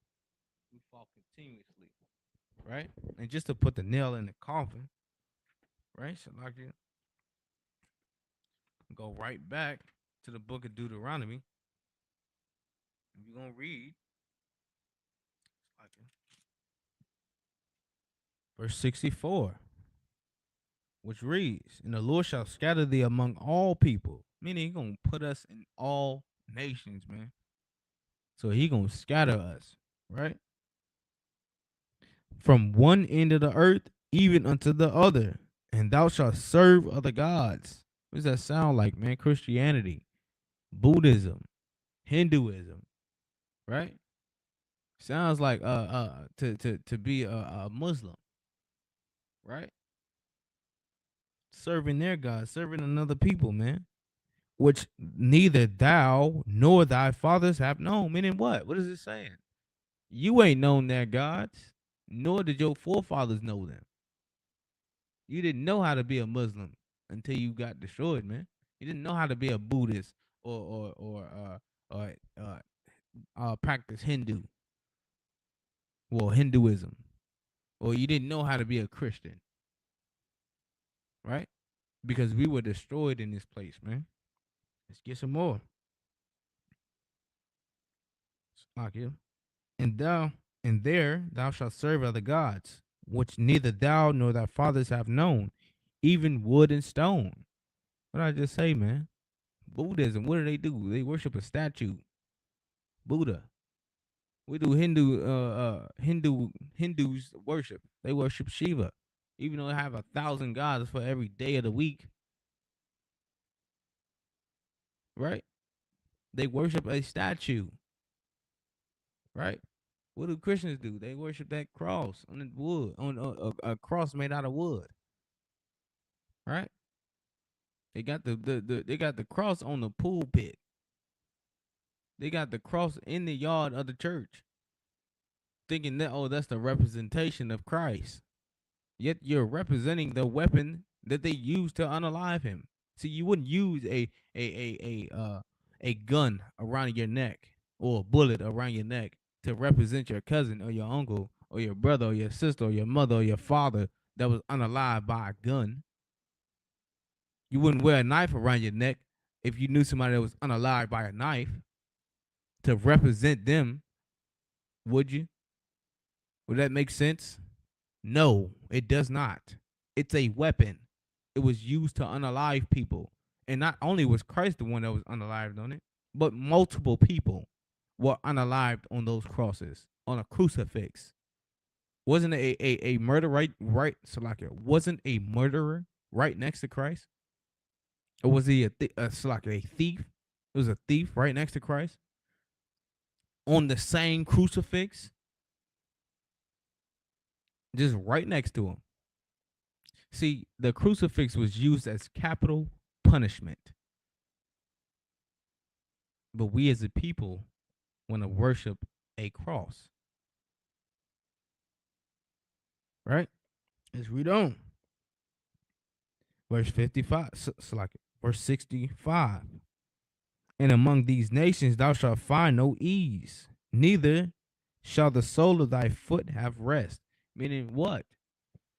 We fall continuously, right? And just to put the nail in the coffin, right? So like you go right back to the book of Deuteronomy. We're gonna read verse 64, which reads, "And the Lord shall scatter thee among all people," meaning He's gonna put us in all nations, man. So He gonna scatter us, right? "From one end of the earth even unto the other, and thou shalt serve other gods." What does that sound like, man? Christianity, Buddhism, Hinduism, right? Sounds like to be a Muslim, right? Serving their God, serving another people, man. Which neither thou nor thy fathers have known. Meaning what? What is it saying? You ain't known their gods, nor did your forefathers know them. You didn't know how to be a Muslim until you got destroyed, man. You didn't know how to be a Buddhist or practice Hindu. Well, Hinduism. Or you didn't know how to be a Christian. Right? Because we were destroyed in this place, man. Let's get some more. And there thou shalt serve other gods, which neither thou nor thy fathers have known, even wood and stone. What did I just say, man? Buddhism, what do? They worship a statue. Buddha. We do Hindus worship. They worship Shiva. Even though they have 1,000 gods for every day of the week. Right? They worship a statue. Right? What do Christians do? They worship that cross on the wood, on a cross made out of wood. Right? They got they got the cross on the pulpit. They got the cross in the yard of the church. Thinking that, oh, that's the representation of Christ. Yet you're representing the weapon that they used to unalive him. See, you wouldn't use a gun around your neck or a bullet around your neck to represent your cousin or your uncle or your brother or your sister or your mother or your father that was unalive by a gun. You wouldn't wear a knife around your neck if you knew somebody that was unalive by a knife to represent them, would you? Would that make sense? No, it does not. It's a weapon. It was used to unalive people. And not only was Christ the one that was unalived on it, but multiple people were unalived on those crosses, on a crucifix. Wasn't a murder right so like it wasn't a murderer right next to Christ? Or was he so like a thief? It was a thief right next to Christ on the same crucifix, just right next to him. See, the crucifix was used as capital punishment. But we as a people want to worship a cross. Right? Let's read on. Verse 55. Verse 65. And among these nations thou shalt find no ease, neither shall the sole of thy foot have rest. Meaning what?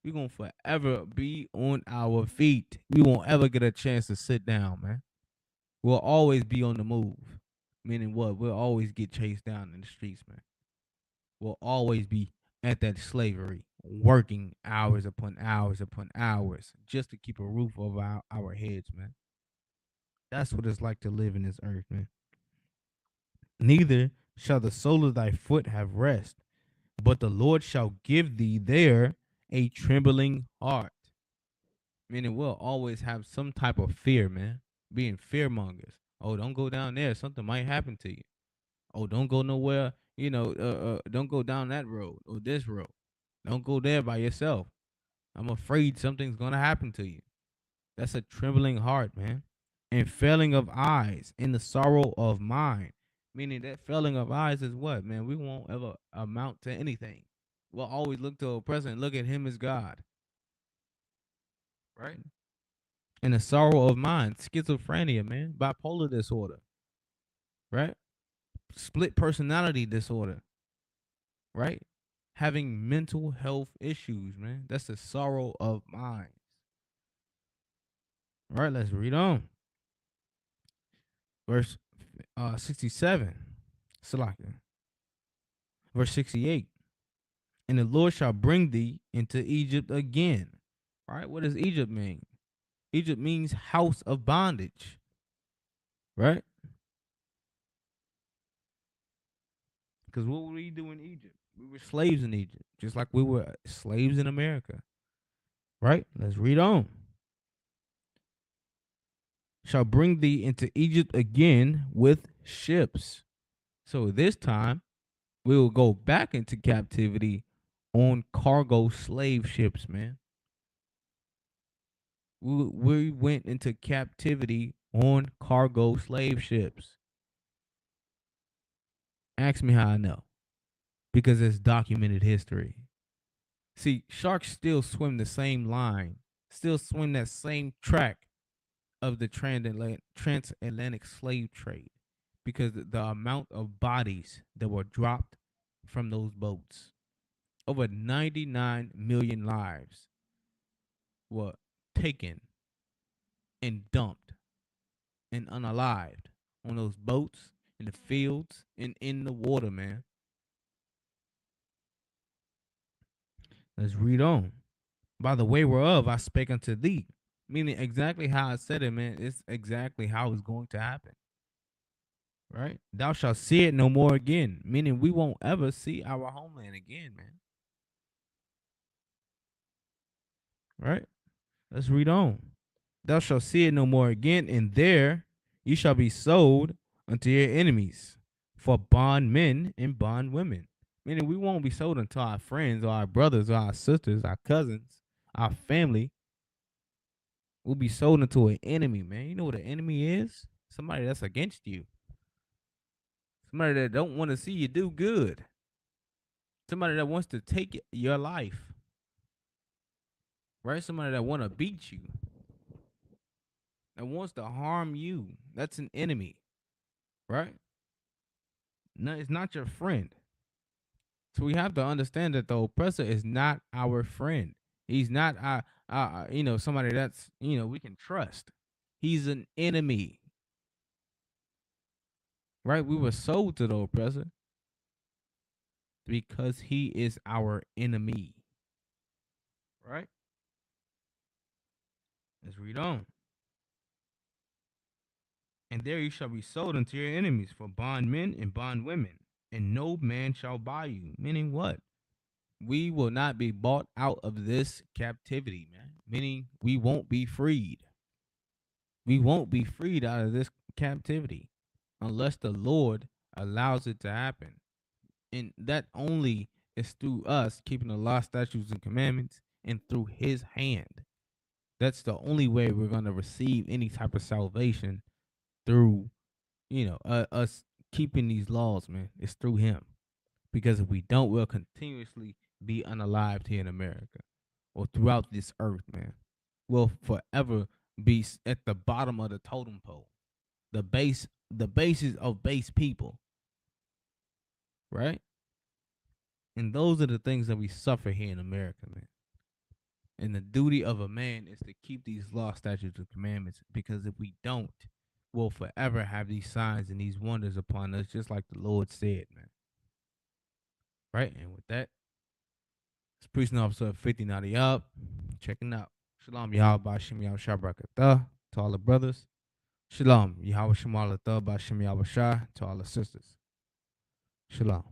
We're going to forever be on our feet. We won't ever get a chance to sit down, man. We'll always be on the move. Meaning what? We'll always get chased down in the streets, man. We'll always be at that slavery, working hours upon hours upon hours just to keep a roof over our heads, man. That's what it's like to live in this earth, man. Neither shall the sole of thy foot have rest, but the Lord shall give thee there a trembling heart. Meaning we'll always have some type of fear, man. Being fear mongers. Oh, don't go down there. Something might happen to you. Oh, don't go nowhere. Don't go down that road or this road. Don't go there by yourself. I'm afraid something's gonna happen to you. That's a trembling heart, man. And failing of eyes in the sorrow of mind. Meaning that failing of eyes is what, man? We won't ever amount to anything. We'll always look to a person and look at him as God. Right? And the sorrow of mind, schizophrenia, man, bipolar disorder. Right? Split personality disorder. Right? Having mental health issues, man. That's the sorrow of mind. All right, let's read on. Verse 67. Salakia. Verse 68. And the Lord shall bring thee into Egypt again. All right, what does Egypt mean? Egypt means house of bondage. Right? Because what would we do in Egypt? We were slaves in Egypt, just like we were slaves in America. Right? Let's read on. Shall bring thee into Egypt again with ships. So this time, we will go back into captivity on cargo slave ships, man. We went into captivity on cargo slave ships. Ask me how I know. Because it's documented history. See, sharks still swim the same line, still swim that same track of the transatlantic slave trade, because the amount of bodies that were dropped from those boats, over 99 million lives were taken and dumped and unalived on those boats, in the fields, and in the water, man. Let's read on. By the way whereof I spake unto thee. Meaning exactly how I said it, man. It's exactly how it's going to happen. Right? Thou shalt see it no more again. Meaning we won't ever see our homeland again, man. Right? Let's read on. Thou shalt see it no more again, and there ye shall be sold unto your enemies for bondmen and bondwomen. Meaning we won't be sold unto our friends or our brothers or our sisters, our cousins, our family. We'll be sold into an enemy, man. You know what an enemy is? Somebody that's against you. Somebody that don't want to see you do good. Somebody that wants to take your life. Right? Somebody that want to beat you. That wants to harm you. That's an enemy. Right? No, it's not your friend. So we have to understand that the oppressor is not our friend. He's not somebody that's, we can trust. He's an enemy. Right? We were sold to the oppressor. because he is our enemy. Right? Let's read on. And there you shall be sold unto your enemies for bondmen and bondwomen, and no man shall buy you. Meaning what? We will not be bought out of this captivity, man. Meaning we won't be freed. We won't be freed out of this captivity unless the Lord allows it to happen. And that only is through us keeping the law, statutes, and commandments and through his hand. That's the only way we're going to receive any type of salvation through, us keeping these laws, man. It's through him. Because if we don't, we'll continuously be unalived here in America or throughout this earth, man. We'll forever be at the bottom of the totem pole, the basis of base people, right? And those are the things that we suffer here in America, man. And the duty of a man is to keep these law, statutes, and commandments, because if we don't, we'll forever have these signs and these wonders upon us, just like the Lord said, man. Right? And with that, it's Priest Officer 50 Naughty Up. Checking out. Shalom, Yahweh Shem Yahweh Shabrakatah to all the brothers. Shalom, Yahweh Shem Allah Bashim Yahweh Shah to all the sisters. Shalom.